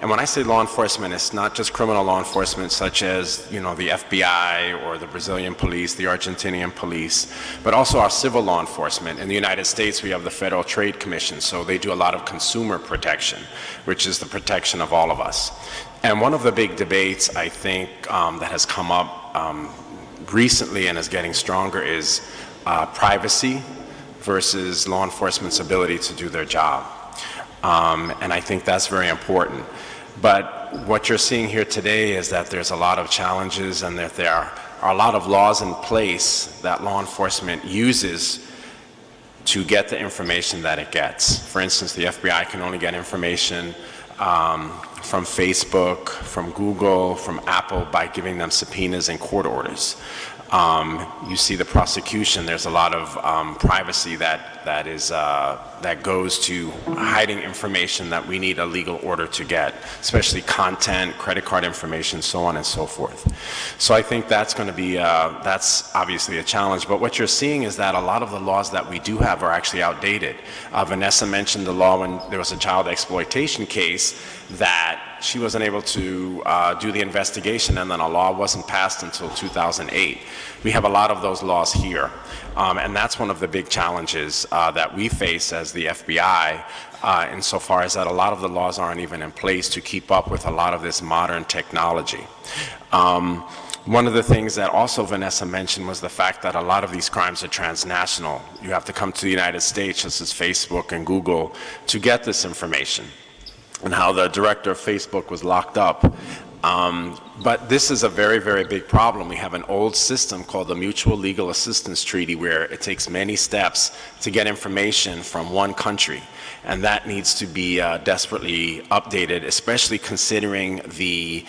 And when I say law enforcement, it's not just criminal law enforcement such as, the FBI or the Brazilian police, the Argentinian police, but also our civil law enforcement. In the United States, we have the Federal Trade Commission, so they do a lot of consumer protection, which is the protection of all of us. And one of the big debates, I think, that has come up recently and is getting stronger is privacy versus law enforcement's ability to do their job. And I think that's very important. But what you're seeing here today is that there's a lot of challenges and that there are a lot of laws in place that law enforcement uses to get the information that it gets. For instance, the FBI can only get information from Facebook, from Google, from Apple by giving them subpoenas and court orders. You see the prosecution, there's a lot of privacy that goes to hiding information that we need a legal order to get, especially content, credit card information, so on and so forth. So I think that's going to be, that's obviously a challenge. But what you're seeing is that a lot of the laws that we do have are actually outdated. Vanessa mentioned the law when there was a child exploitation case that she wasn't able to do the investigation, and then a law wasn't passed until 2008. We have a lot of those laws here, and that's one of the big challenges that we face as the FBI, insofar as that a lot of the laws aren't even in place to keep up with a lot of this modern technology. One of the things that also Vanessa mentioned was the fact that a lot of these crimes are transnational. You have to come to the United States, such as Facebook and Google, to get this information, and how the director of Facebook was locked up. But this is a very, very big problem. We have an old system called the Mutual Legal Assistance Treaty, where it takes many steps to get information from one country. And that needs to be desperately updated, especially considering the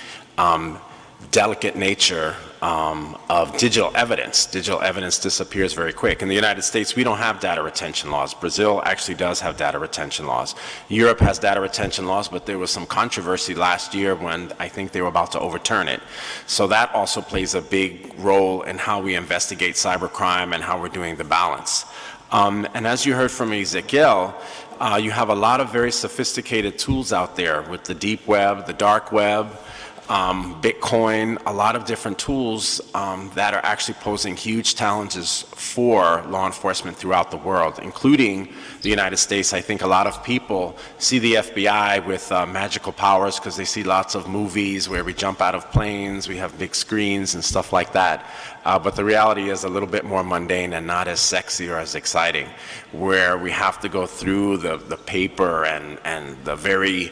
delicate nature of digital evidence. Digital evidence disappears very quick. In the United States, we don't have data retention laws. Brazil actually does have data retention laws. Europe has data retention laws, but there was some controversy last year when I think they were about to overturn it. So that also plays a big role in how we investigate cybercrime and how we're doing the balance. And as you heard from Ezequiel, you have a lot of very sophisticated tools out there with the deep web, the dark web, Bitcoin, a lot of different tools that are actually posing huge challenges for law enforcement throughout the world, including the United States. I think a lot of people see the FBI with magical powers because they see lots of movies where we jump out of planes, we have big screens and stuff like that. But the reality is a little bit more mundane and not as sexy or as exciting, where we have to go through the paper and the very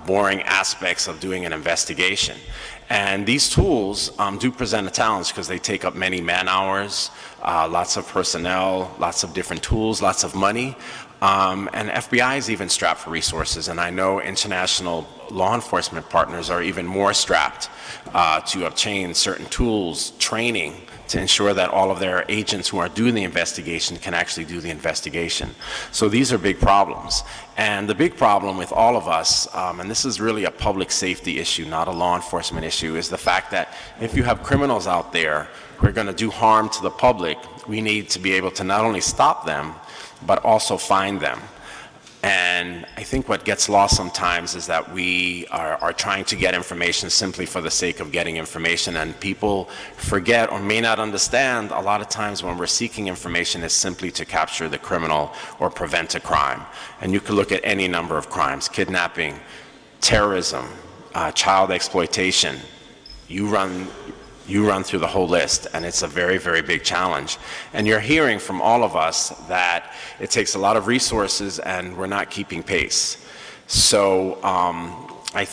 boring aspects of doing an investigation. And these tools do present a challenge because they take up many man hours, lots of personnel, lots of different tools, lots of money. And FBI is even strapped for resources, and I know international law enforcement partners are even more strapped to obtain certain tools, training, to ensure that all of their agents who are doing the investigation can actually do the investigation. So these are big problems. And the big problem with all of us, and this is really a public safety issue, not a law enforcement issue, is the fact that if you have criminals out there who are going to do harm to the public, we need to be able to not only stop them, but also find them. And I think what gets lost sometimes is that we are trying to get information simply for the sake of getting information, and people forget or may not understand a lot of times when we're seeking information is simply to capture the criminal or prevent a crime. And you can look at any number of crimes: kidnapping, terrorism, child exploitation. You run through the whole list, and it's a very, very big challenge. And you're hearing from all of us that it takes a lot of resources and we're not keeping pace. So I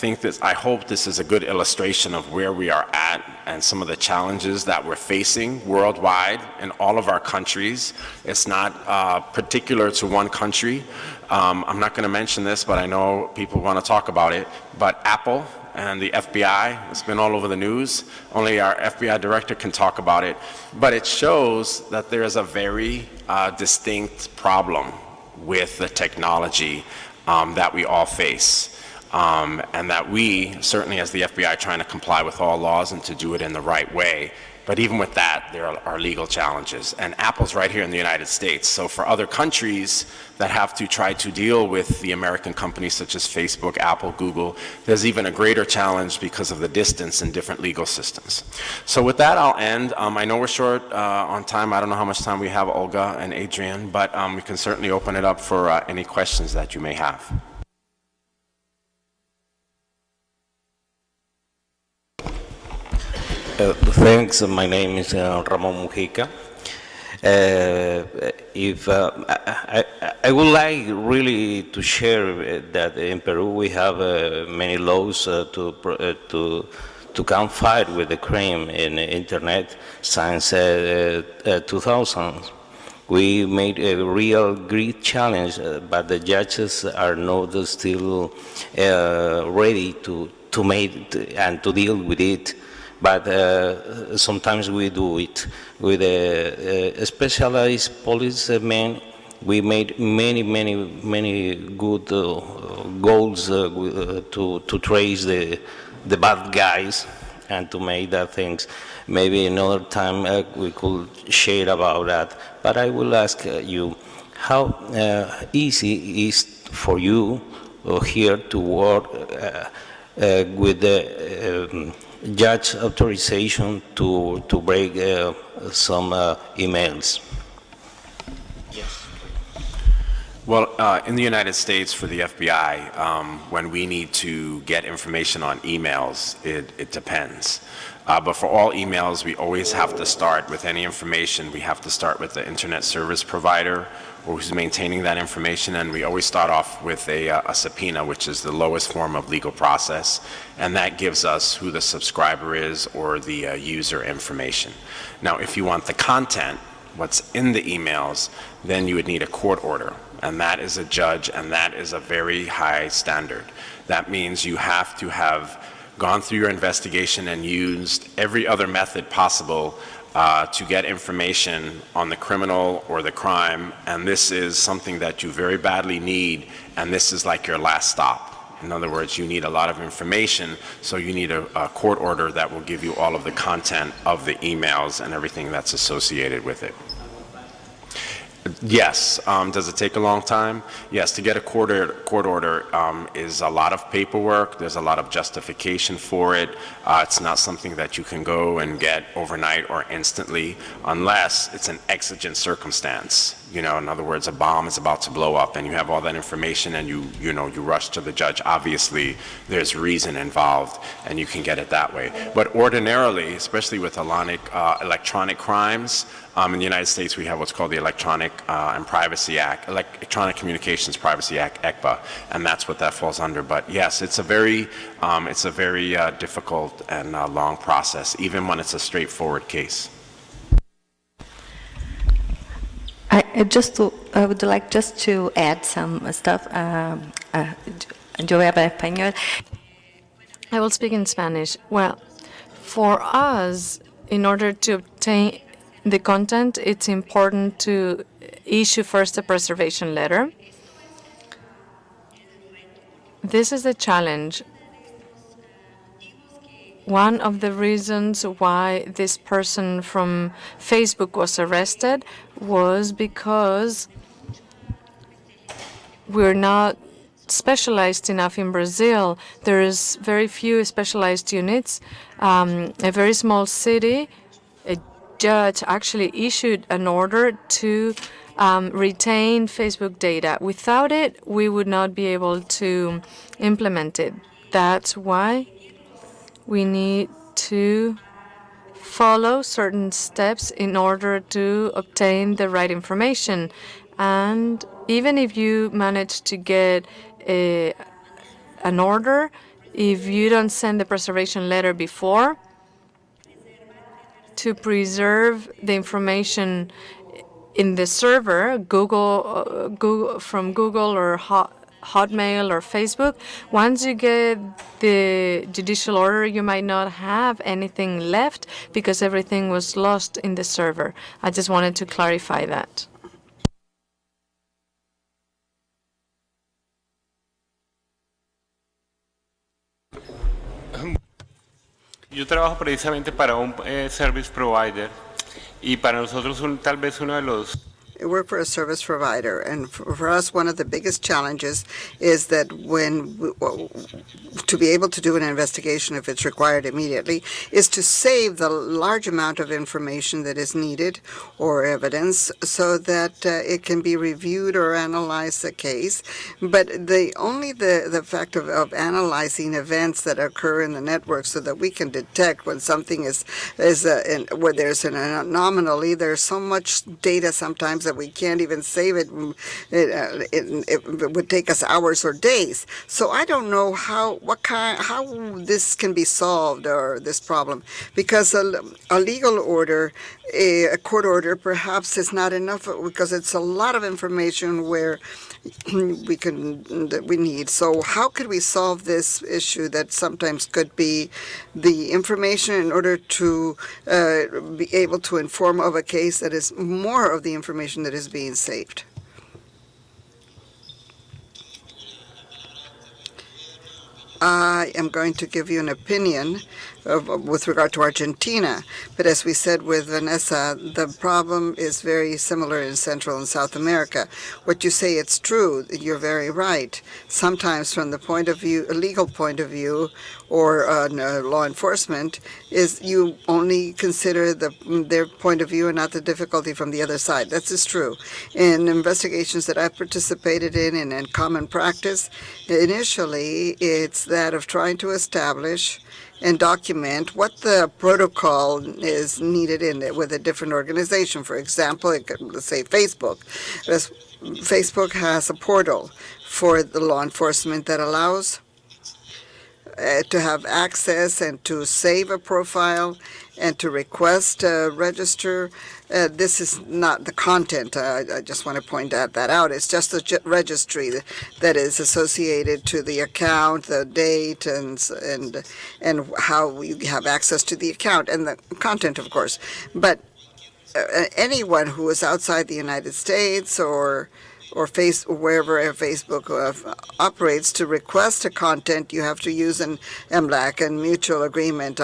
hope this is a good illustration of where we are at and some of the challenges that we're facing worldwide in all of our countries. It's not particular to one country. I'm not going to mention this, but I know people want to talk about it. But Apple and the FBI, it's been all over the news. Only our FBI director can talk about it. But it shows that there is a very distinct problem with the technology that we all face. And that we, certainly as the FBI, trying to comply with all laws and to do it in the right way. But even with that, there are legal challenges. And Apple's right here in the United States. So for other countries that have to try to deal with the American companies such as Facebook, Apple, Google, there's even a greater challenge because of the distance in different legal systems. So with that, I'll end. I know we're short on time. I don't know how much time we have, Olga and Adrian, but we can certainly open it up for any questions that you may have. Thanks. My name is Ramon Mujica. I would like really to share that in Peru we have many laws to come fight with the crime in the internet since 2000. We made a real great challenge, but the judges are not still ready to make and to deal with it. But sometimes we do it. With a specialized policemen, we made many good goals to trace the bad guys and to make that things. Maybe another time we could share about that. But I will ask you, how easy is for you here to work with the judge authorization to break some emails? Yes. Well, in the United States for the FBI, when we need to get information on emails, it depends. But for all emails, we always have to start with any information. We have to start with the internet service provider or who's maintaining that information, and we always start off with a subpoena, which is the lowest form of legal process, and that gives us who the subscriber is or the user information. Now, if you want the content, what's in the emails, then you would need a court order, and that is a judge, and that is a very high standard. That means you have to have gone through your investigation and used every other method possible to get information on the criminal or the crime, and this is something that you very badly need, and this is like your last stop. In other words, you need a lot of information, so you need a court order that will give you all of the content of the emails and everything that's associated with it. Yes. Does it take a long time? Yes. To get a court order is a lot of paperwork. There's a lot of justification for it. It's not something that you can go and get overnight or instantly unless it's an exigent circumstance. You know, in other words, a bomb is about to blow up and you have all that information and you rush to the judge. Obviously, there's reason involved and you can get it that way. But ordinarily, especially with electronic crimes, in the United States, we have what's called the Electronic and Privacy Act, Electronic Communications Privacy Act, ECPA, and that's what that falls under. But yes, it's a very difficult and long process, even when it's a straightforward case. I would like just to add some stuff. Yo voy a hablar español. I will speak in Spanish. Well, for us, in order to obtain the content, it's important to issue first a preservation letter. This is a challenge. One of the reasons why this person from Facebook was arrested was because we're not specialized enough in Brazil. There's very few specialized units. A very small city, a judge actually issued an order to retain Facebook data. Without it, we would not be able to implement it. That's why we need to follow certain steps in order to obtain the right information. And even if you manage to get an order, if you don't send the preservation letter before to preserve the information in the server, from Google or Hotmail or Facebook, once you get the judicial order, you might not have anything left because everything was lost in the server. I just wanted to clarify that. Yo trabajo precisamente para un service provider y para nosotros tal vez uno de los I work for a service provider, and for us, one of the biggest challenges is that to be able to do an investigation, if it's required immediately, is to save the large amount of information that is needed or evidence so that it can be reviewed or analyze the case. But only the fact of analyzing events that occur in the network so that we can detect when something where there's an anomaly, there's so much data sometimes that we can't even save it. It would take us hours or days. So I don't know how this can be solved, or this problem, because a legal order, a court order, perhaps is not enough because it's a lot of information where we need. So how could we solve this issue that sometimes could be the information in order to be able to inform of a case that is more of the information that is being saved? I am going to give you an opinion with regard to Argentina. But as we said with Vanessa, the problem is very similar in Central and South America. What you say, it's true. You're very right. Sometimes from the point of view, a legal point of view, or law enforcement, is you only consider their point of view and not the difficulty from the other side. That is true. In investigations that I've participated in and in common practice, initially it's that of trying to establish and document what the protocol is needed with a different organization. For example, let's say Facebook. Facebook has a portal for the law enforcement that allows to have access and to save a profile and to request register. This is not the content. I just want to point that out. It's just a registry that is associated to the account, the date, and how you have access to the account, and the content, of course. But anyone who is outside the United States or wherever Facebook operates, to request a content, you have to use an MLAC, and mutual agreement.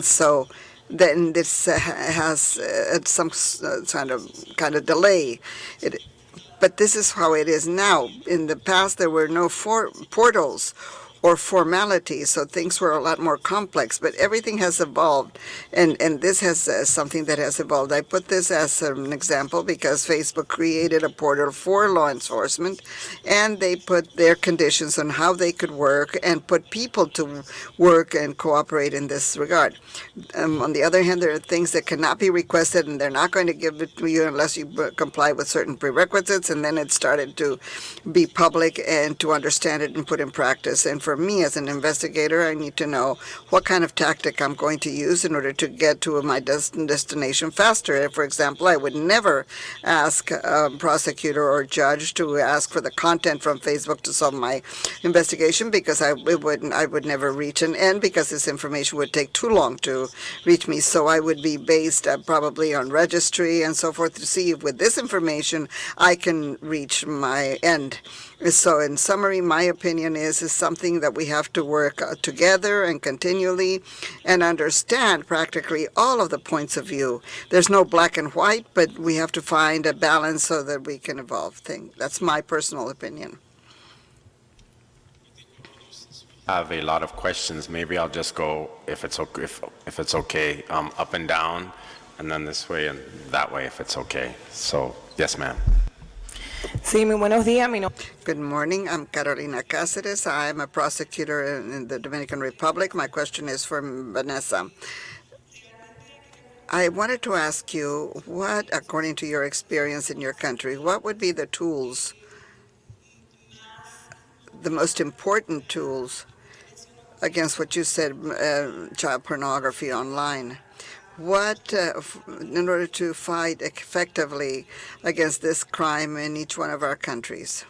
So then this has some kind of delay. But this is how it is now. In the past, there were no portals or formalities, so things were a lot more complex, but everything has evolved, and this has something that has evolved. I put this as an example because Facebook created a portal for law enforcement, and they put their conditions on how they could work and put people to work and cooperate in this regard. On the other hand, there are things that cannot be requested, and they're not going to give it to you unless you comply with certain prerequisites, and then it started to be public and to understand it and put in practice. And for me as an investigator, I need to know what kind of tactic I'm going to use in order to get to my destination faster. For example, I would never ask a prosecutor or judge to ask for the content from Facebook to solve my investigation, because I would never reach an end, because this information would take too long to reach me. So I would be based probably on registry and so forth to see if with this information I can reach my end. So in summary, my opinion is something something that we have to work together and continually and understand practically all of the points of view. There's no black and white, but we have to find a balance so that we can evolve things. That's my personal opinion. I have a lot of questions. Maybe I'll just go, if it's okay, if it's okay, up and down, and then this way and that way, if it's okay. So, yes, ma'am. Sí, muy buenos días. Good morning. I'm Carolina Cáceres. I'm a prosecutor in the Dominican Republic. My question is for Vanessa. I wanted to ask you, what, according to your experience in your country, what would be the tools, the most important tools against what you said, child pornography online? What, in order to fight effectively against this crime in each one of our countries?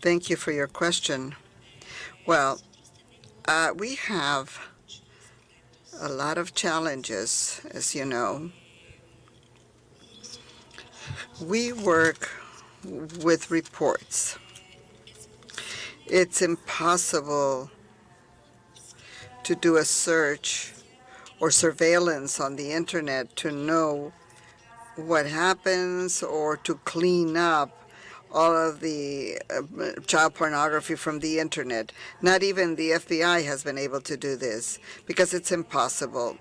Thank you for your question. Well, we have a lot of challenges, as you know. We work with reports. It's impossible to do a search or surveillance on the internet to know what happens or to clean up all of the child pornography from the internet. Not even the FBI has been able to do this because it's impossible.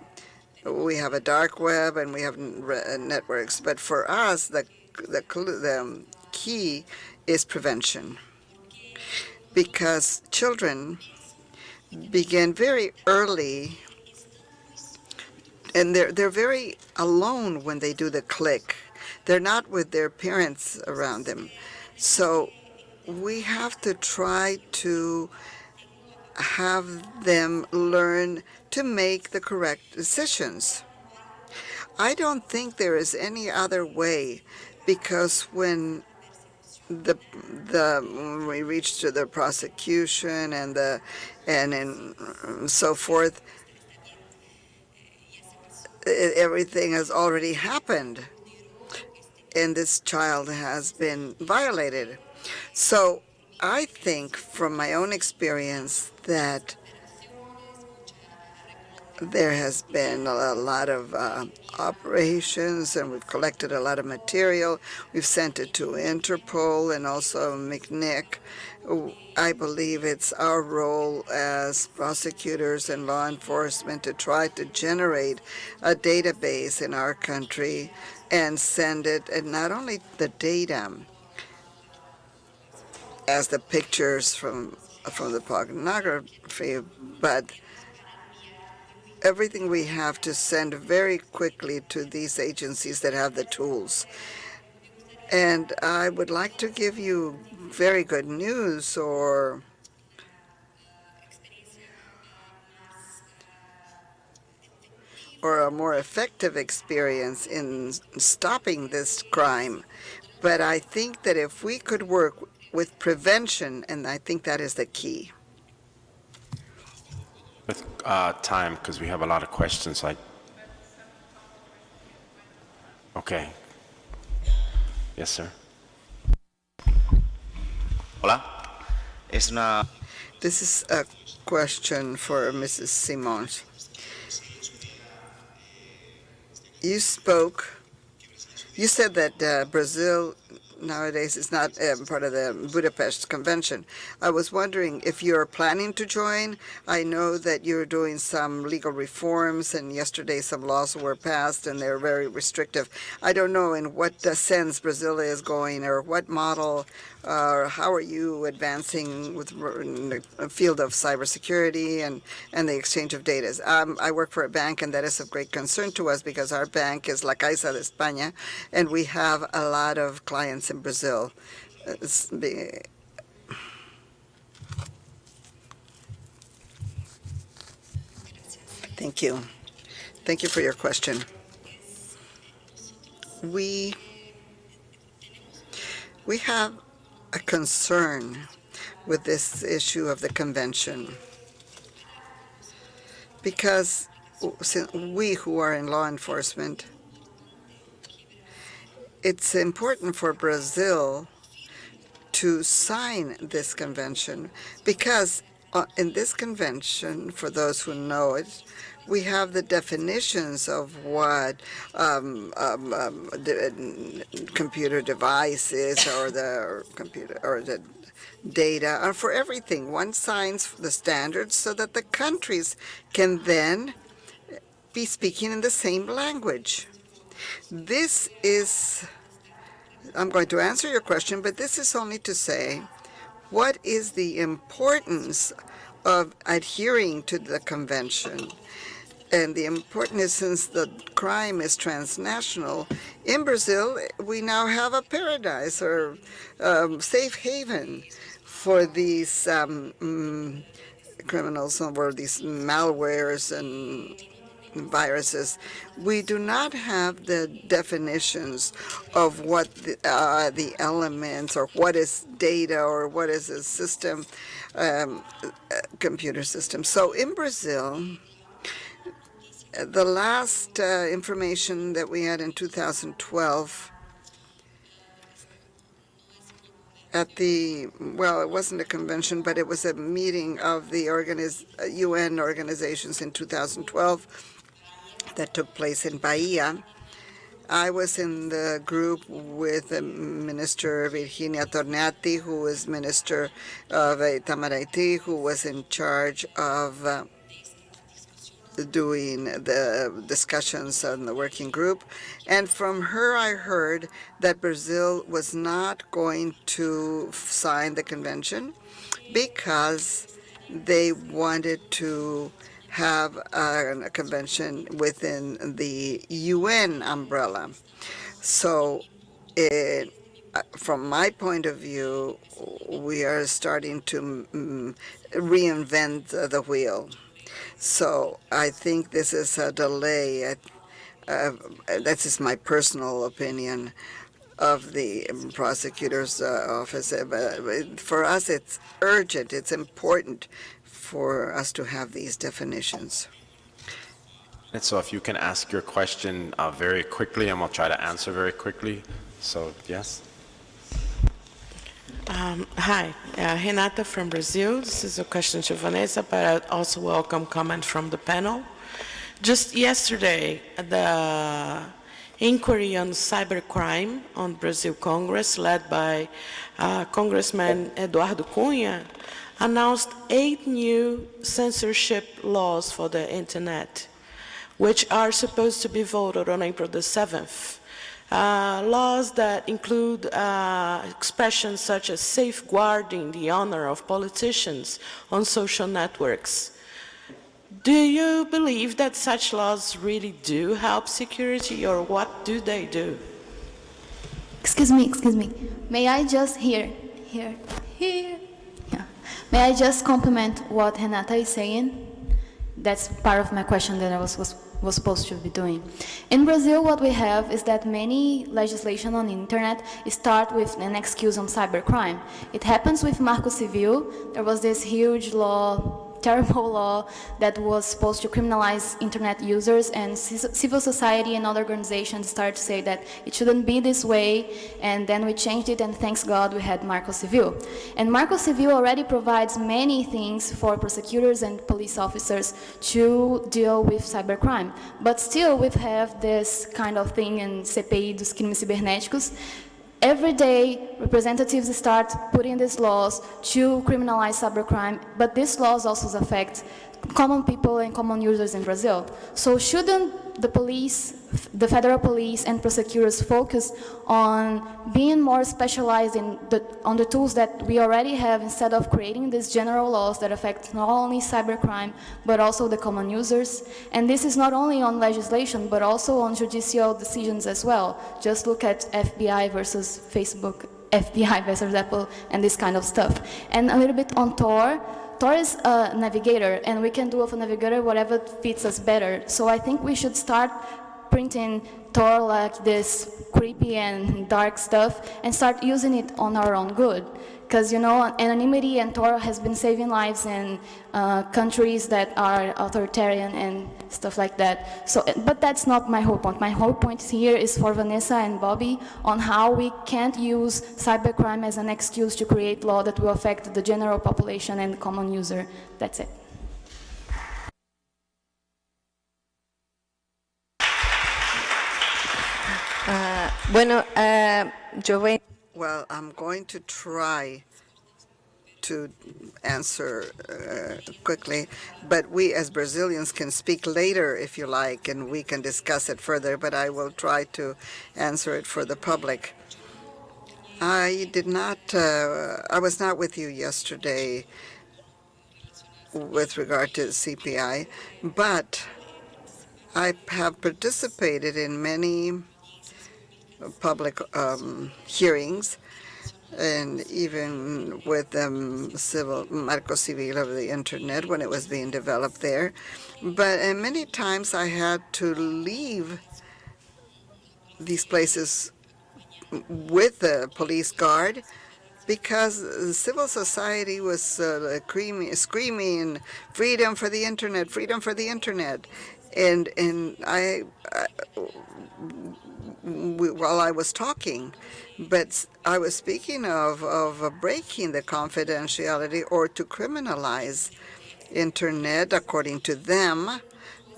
We have a dark web and we have networks, but for us, the key is prevention, because children begin very early, and they're very alone when they do the click. They're not with their parents around them. So we have to try to have them learn to make the correct decisions. I don't think there is any other way, because when when we reach to the prosecution and so forth, everything has already happened, and this child has been violated. So I think from my own experience that there has been a lot of operations, and we've collected a lot of material. We've sent it to Interpol and also McNick. I believe it's our role as prosecutors and law enforcement to try to generate a database in our country and send it, and not only the data as the pictures from the pornography, but everything we have to send very quickly to these agencies that have the tools. And I would like to give you very good news, or a more effective experience in stopping this crime. But I think that if we could work with prevention, and I think that is the key. With time, because we have a lot of questions. Okay. Yes, sir. Hola. This is a question for Mrs. Simoes. You said that Brazil nowadays is not part of the Budapest Convention. I was wondering if you're planning to join. I know that you're doing some legal reforms, and yesterday some laws were passed, and they're very restrictive. I don't know in what sense Brazil is going, or what model, or how are you advancing in the field of cybersecurity and the exchange of data. I work for a bank, and that is of great concern to us, because our bank is La Caixa de España, and we have a lot of clients in Brazil. Thank you. Thank you for your question. We have a concern with this issue of the convention, because we who are in law enforcement it's important for Brazil to sign this convention because in this convention, for those who know it, we have the definitions of what computer devices or the computer or the data are for everything. One signs the standards so that the countries can then be speaking in the same language. This is, I'm going to answer your question, but this is only to say, what is the importance of adhering to the convention? And the importance is, since the crime is transnational, in Brazil, we now have a paradise or safe haven for these criminals or these malwares and viruses. We do not have the definitions of what the elements or what is data or what is a system, computer system. So in Brazil, the last information that we had in 2012 at the, well, it wasn't a convention, but it was a meeting of the UN organizations in 2012 that took place in Bahia. I was in the group with Minister Virginia Tornati, who was Minister of Itamaraty, who was in charge of doing the discussions on the working group. And from her, I heard that Brazil was not going to sign the convention because they wanted to have a convention within the UN umbrella. So from my point of view, we are starting to reinvent the wheel. So I think this is a delay. That's just my personal opinion of the prosecutor's office. For us, it's urgent. It's important for us to have these definitions. And so if you can ask your question very quickly, and we'll try to answer very quickly. So, yes? Hi, Renata from Brazil. This is a question to Vanessa, but I also welcome comment from the panel. Just yesterday, the inquiry on cybercrime on Brazil Congress, led by Congressman Eduardo Cunha, announced 8 new censorship laws for the internet, which are supposed to be voted on April the 7th. Laws that include expressions such as safeguarding the honor of politicians on social networks. Do you believe that such laws really do help security, or what do they do? Excuse me. May I just here. Yeah. May I just compliment what Renata is saying? That's part of my question that I was supposed to be doing. In Brazil, what we have is that many legislation on the internet start with an excuse on cybercrime. It happens with Marco Civil. There was this huge law, terrible law, that was supposed to criminalize internet users, and civil society and other organizations started to say that it shouldn't be this way, and then we changed it, and thanks God we had Marco Civil. And Marco Civil already provides many things for prosecutors and police officers to deal with cybercrime. But still we have this kind of thing in CPI dos crimes cibernéticos. Every day, representatives start putting these laws to criminalize cybercrime, but these laws also affect common people and common users in Brazil. So shouldn't the police, the federal police and prosecutors focus on being more specialized on the tools that we already have, instead of creating these general laws that affect not only cybercrime, but also the common users? And this is not only on legislation, but also on judicial decisions as well. Just look at FBI versus Facebook, FBI versus Apple, and this kind of stuff. And a little bit on Tor. Tor is a navigator, and we can do with a navigator whatever fits us better. So I think we should start printing Tor like this creepy and dark stuff and start using it on our own good. Because, you know, anonymity and Tor has been saving lives in countries that are authoritarian and stuff like that. So, but that's not my whole point. My whole point here is for Vanessa and Bobby on how we can't use cybercrime as an excuse to create law that will affect the general population and the common user. That's it. Bueno, yo voy. Well, I'm going to try to answer quickly, but we as Brazilians can speak later if you like, and we can discuss it further, but I will try to answer it for the public. I was not with you yesterday with regard to CPI, but I have participated in many public hearings, and even with the Marco Civil of the Internet when it was being developed there. But many times I had to leave these places with the police guard because civil society was screaming, freedom for the Internet, freedom for the Internet. And while I was talking, but I was speaking of breaking the confidentiality or to criminalize Internet according to them,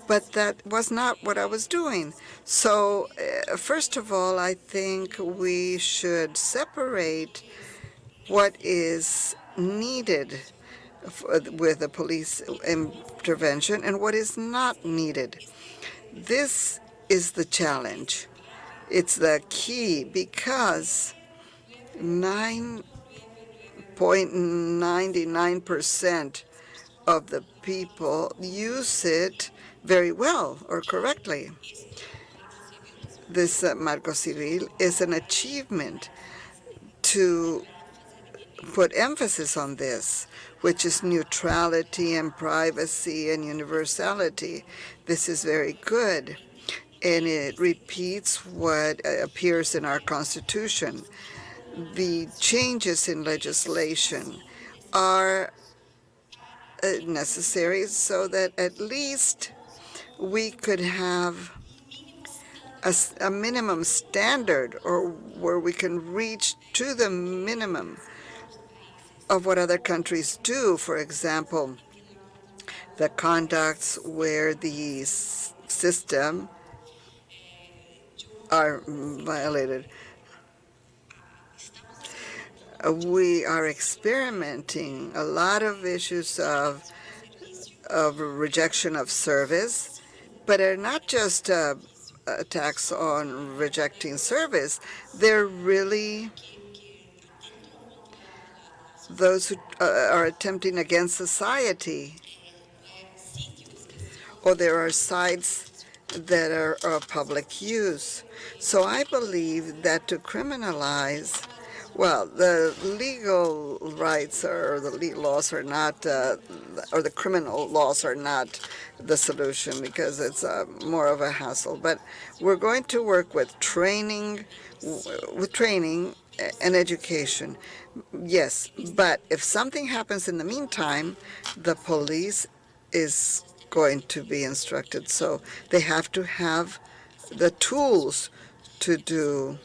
but that was not what I was doing. So first of all, I think we should separate what is needed with the police intervention and what is not needed. This is the challenge. It's the key because 9.99% of the people use it very well or correctly. This Marco Civil is an achievement to put emphasis on this, which is neutrality and privacy and universality. This is very good, and it repeats what appears in our Constitution. The changes in legislation are necessary so that at least we could have a minimum standard, or where we can reach to the minimum of what other countries do. For example, the conducts where the system are violated. We are experimenting a lot of issues of rejection of service, but are not just attacks on rejecting service. They're really those who are attempting against society, or there are sites that are of public use. So I believe that to criminalize, well, the legal rights or the legal laws are not, or the criminal laws are not the solution, because it's more of a hassle. But we're going to work with training and education. Yes, but if something happens in the meantime, the police is going to be instructed. So they have to have the tools to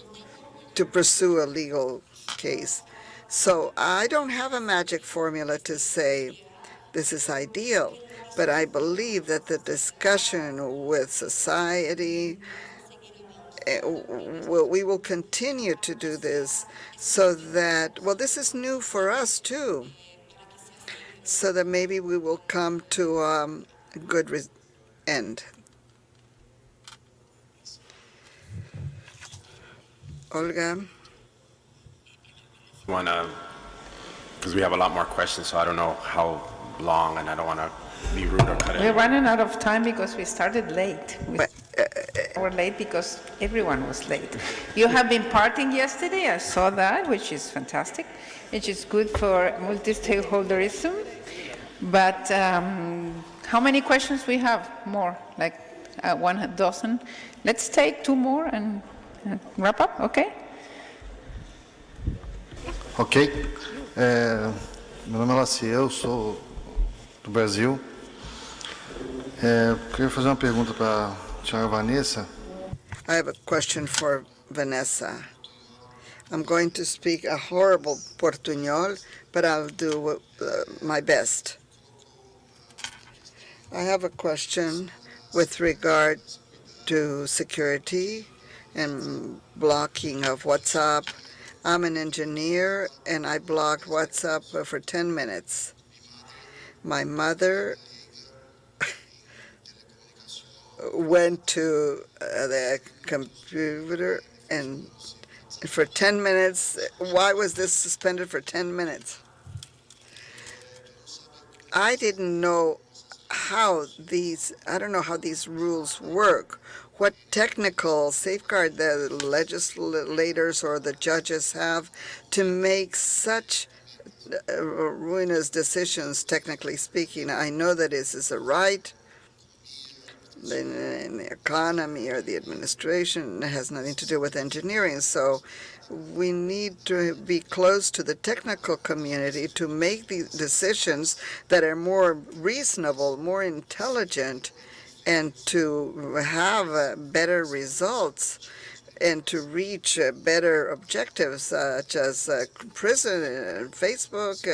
pursue a legal case. So I don't have a magic formula to say this is ideal, but I believe that the discussion with society, we will continue to do this so that, well, this is new for us too, so that maybe we will come to a good end. Olga? Because we have a lot more questions, so I don't know how long, and I don't want to be rude or cut it. We're running out of time because we started late. We're late because everyone was late. You have been partying yesterday, I saw that, which is fantastic, which is good for multi-stakeholderism. But how many questions we have? More, like one dozen. Let's take 2 more and wrap up, okay? Ok. Meu nome é Maciel, eu sou do Brasil. Queria fazer uma pergunta para a senhora Vanessa. I have a question for Vanessa. I'm going to speak a horrible Portuñol, but I'll do my best. I have a question with regard to security and blocking of WhatsApp. I'm an engineer, and I blocked WhatsApp for 10 minutes. My mother went to the computer, and for 10 minutes, why was this suspended for 10 minutes? I didn't know I don't know how these rules work. What technical safeguard the legislators or the judges have to make such ruinous decisions, technically speaking. I know that this is a right in the economy or the administration. It has nothing to do with engineering. So we need to be close to the technical community to make these decisions that are more reasonable, more intelligent, and to have better results and to reach better objectives such as prison and Facebook.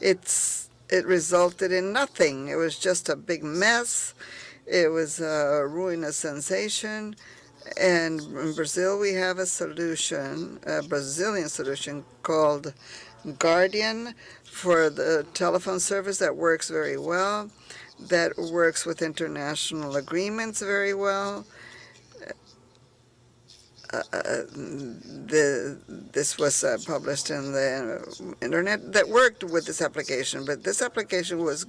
It resulted in nothing. It was just a big mess. It was a ruinous sensation. And in Brazil, we have a solution, a Brazilian solution called Guardian for the telephone service that works very well, that works with international agreements very well. This was published in the internet that worked with this application, but this application was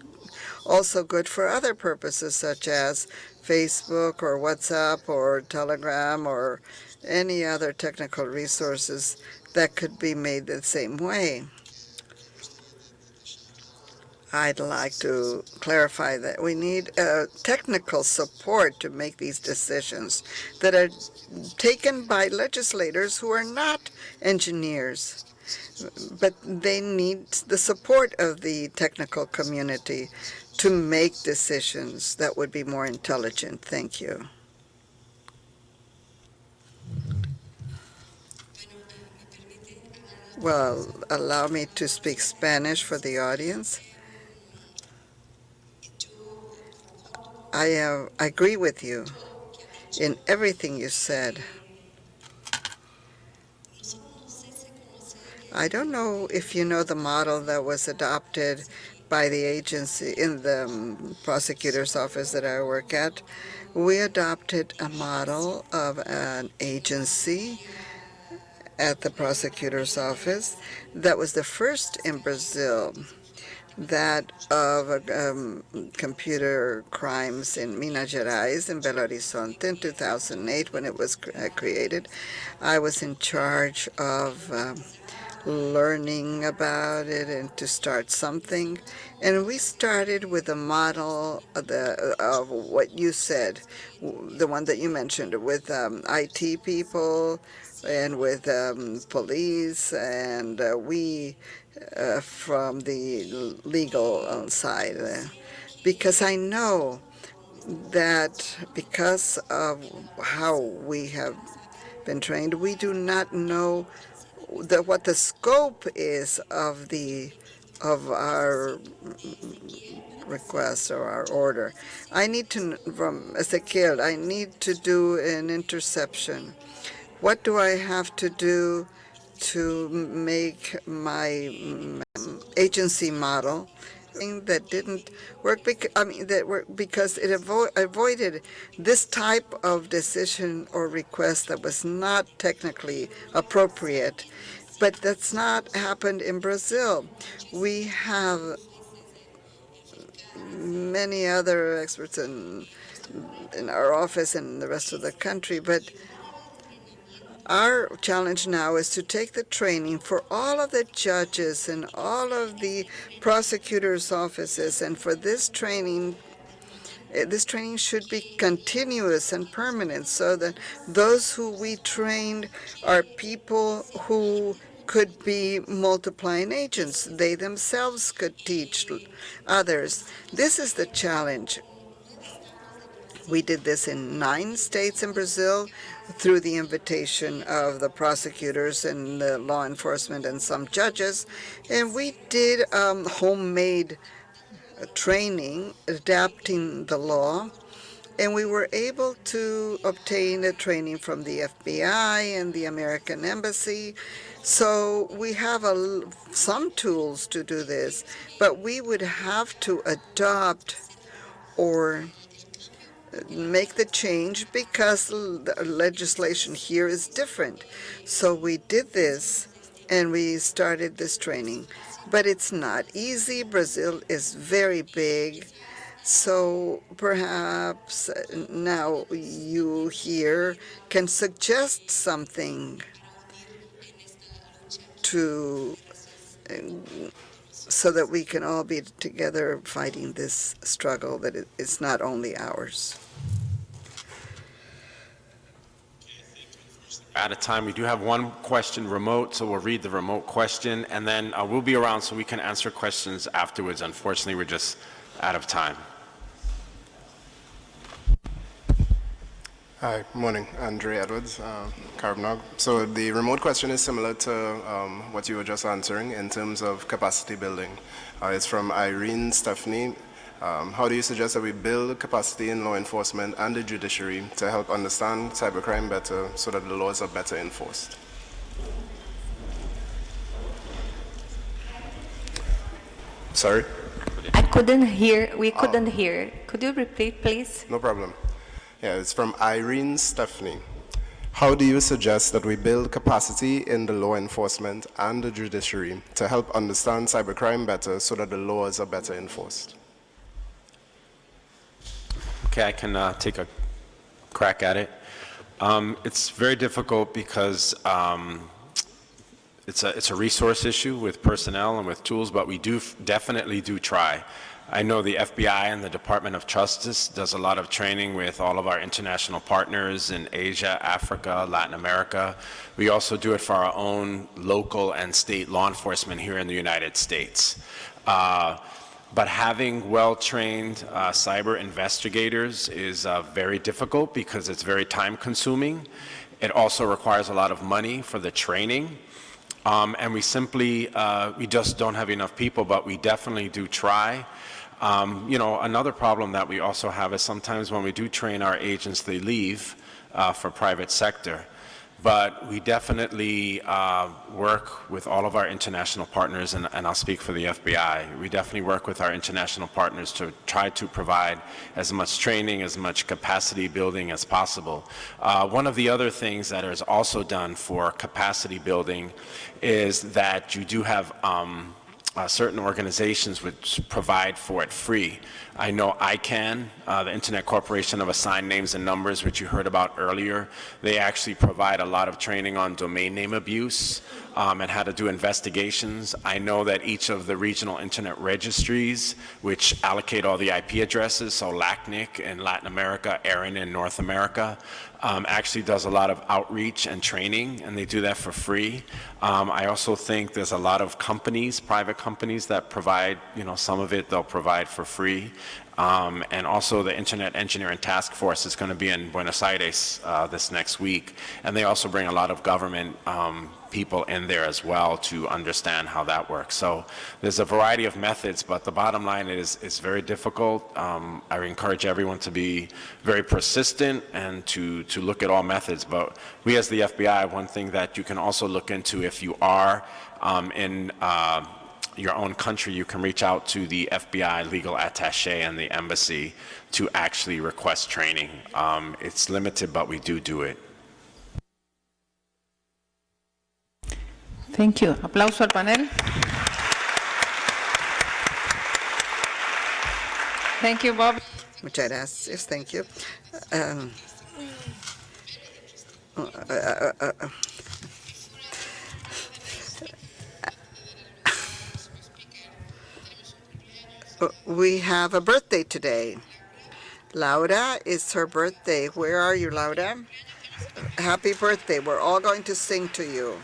also good for other purposes such as Facebook or WhatsApp or Telegram or any other technical resources that could be made the same way. I'd like to clarify that we need technical support to make these decisions that are taken by legislators who are not engineers, but they need the support of the technical community to make decisions that would be more intelligent. Thank you. Well, allow me to speak Spanish for the audience. I agree with you in everything you said. I don't know if you know the model that was adopted by the agency in the prosecutor's office that I work at. We adopted a model of an agency at the prosecutor's office that was the first in Brazil, that of computer crimes in Minas Gerais in Belo Horizonte in 2008 when it was created. I was in charge of learning about it and to start something. And we started with a model of what you said, the one that you mentioned, with IT people and with police, and we from the legal side. Because I know that because of how we have been trained, we do not know what the scope is of our request or our order. I need to, from Ezequiel, I need to do an interception. What do I have to do to make my agency model that didn't work? Because it avoided this type of decision or request that was not technically appropriate. But that's not happened in Brazil. We have many other experts in our office and in the rest of the country, but our challenge now is to take the training for all of the judges and all of the prosecutors' offices, and for this training This training should be continuous and permanent so that those who we trained are people who could be multiplying agents. They themselves could teach others. This is the challenge. We did this in 9 states in Brazil through the invitation of the prosecutors and the law enforcement and some judges. And we did homemade training, adapting the law. And we were able to obtain a training from the FBI and the American Embassy. So we have some tools to do this, but we would have to adopt or make the change because the legislation here is different. So we did this and we started this training. But it's not easy. Brazil is very big. So perhaps now you here can suggest something to so that we can all be together fighting this struggle that it's not only ours. Out of time, we do have one question remote, so we'll read the remote question, and then we'll be around so we can answer questions afterwards. Unfortunately, we're just out of time. Hi, morning. Andre Edwards, Carabnog. So the remote question is similar to what you were just answering in terms of capacity building. It's from Irene Stephanie. How do you suggest that we build capacity in law enforcement and the judiciary to help understand cybercrime better so that the laws are better enforced? Sorry? I couldn't hear. We couldn't hear. Could you repeat, please? No problem. Yeah, it's from Irene Stephanie. How do you suggest that we build capacity in the law enforcement and the judiciary to help understand cybercrime better so that the laws are better enforced? Okay, I can take a crack at it. It's very difficult because it's a resource issue with personnel and with tools, but we definitely do try. I know the FBI and the Department of Justice does a lot of training with all of our international partners in Asia, Africa, Latin America. We also do it for our own local and state law enforcement here in the United States. But having well-trained cyber investigators is very difficult because it's very time-consuming. It also requires a lot of money for the training. And we just don't have enough people, but we definitely do try. Another problem that we also have is sometimes when we do train our agents, they leave for private sector. But we definitely work with all of our international partners, and I'll speak for the FBI. We definitely work with our international partners to try to provide as much training, as much capacity building as possible. One of the other things that is also done for capacity building is that you do have certain organizations which provide for it free. I know ICANN, the Internet Corporation of Assigned Names and Numbers, which you heard about earlier, they actually provide a lot of training on domain name abuse and how to do investigations. I know that each of the regional internet registries, which allocate all the IP addresses, so LACNIC in Latin America, ARIN in North America, actually does a lot of outreach and training, and they do that for free. I also think there's a lot of companies, private companies that provide, some of it they'll provide for free. And also the Internet Engineering Task Force is going to be in Buenos Aires this next week. And they also bring a lot of government people in there as well to understand how that works. So there's a variety of methods, but the bottom line is it's very difficult. I encourage everyone to be very persistent and to look at all methods. But we as the FBI, one thing that you can also look into if you are in your own country, you can reach out to the FBI legal attaché and the embassy to actually request training. It's limited, but we do it. Thank you. Aplauso al panel. Thank you, Bob. Muchas gracias. Thank you. We have a birthday today. Laura, it's her birthday. Where are you, Laura? Happy birthday. We're all going to sing to you.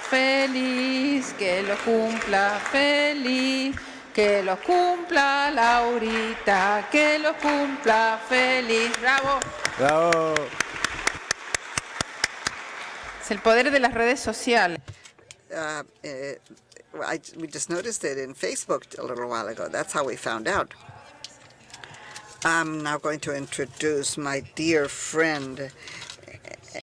Feliz, que lo cumpla feliz, que lo cumpla Laurita, que lo cumpla feliz. ¡Bravo! Bravo. Es el poder de las redes sociales. We just noticed it in Facebook a little while ago. That's how we found out. I'm now going to introduce my dear friend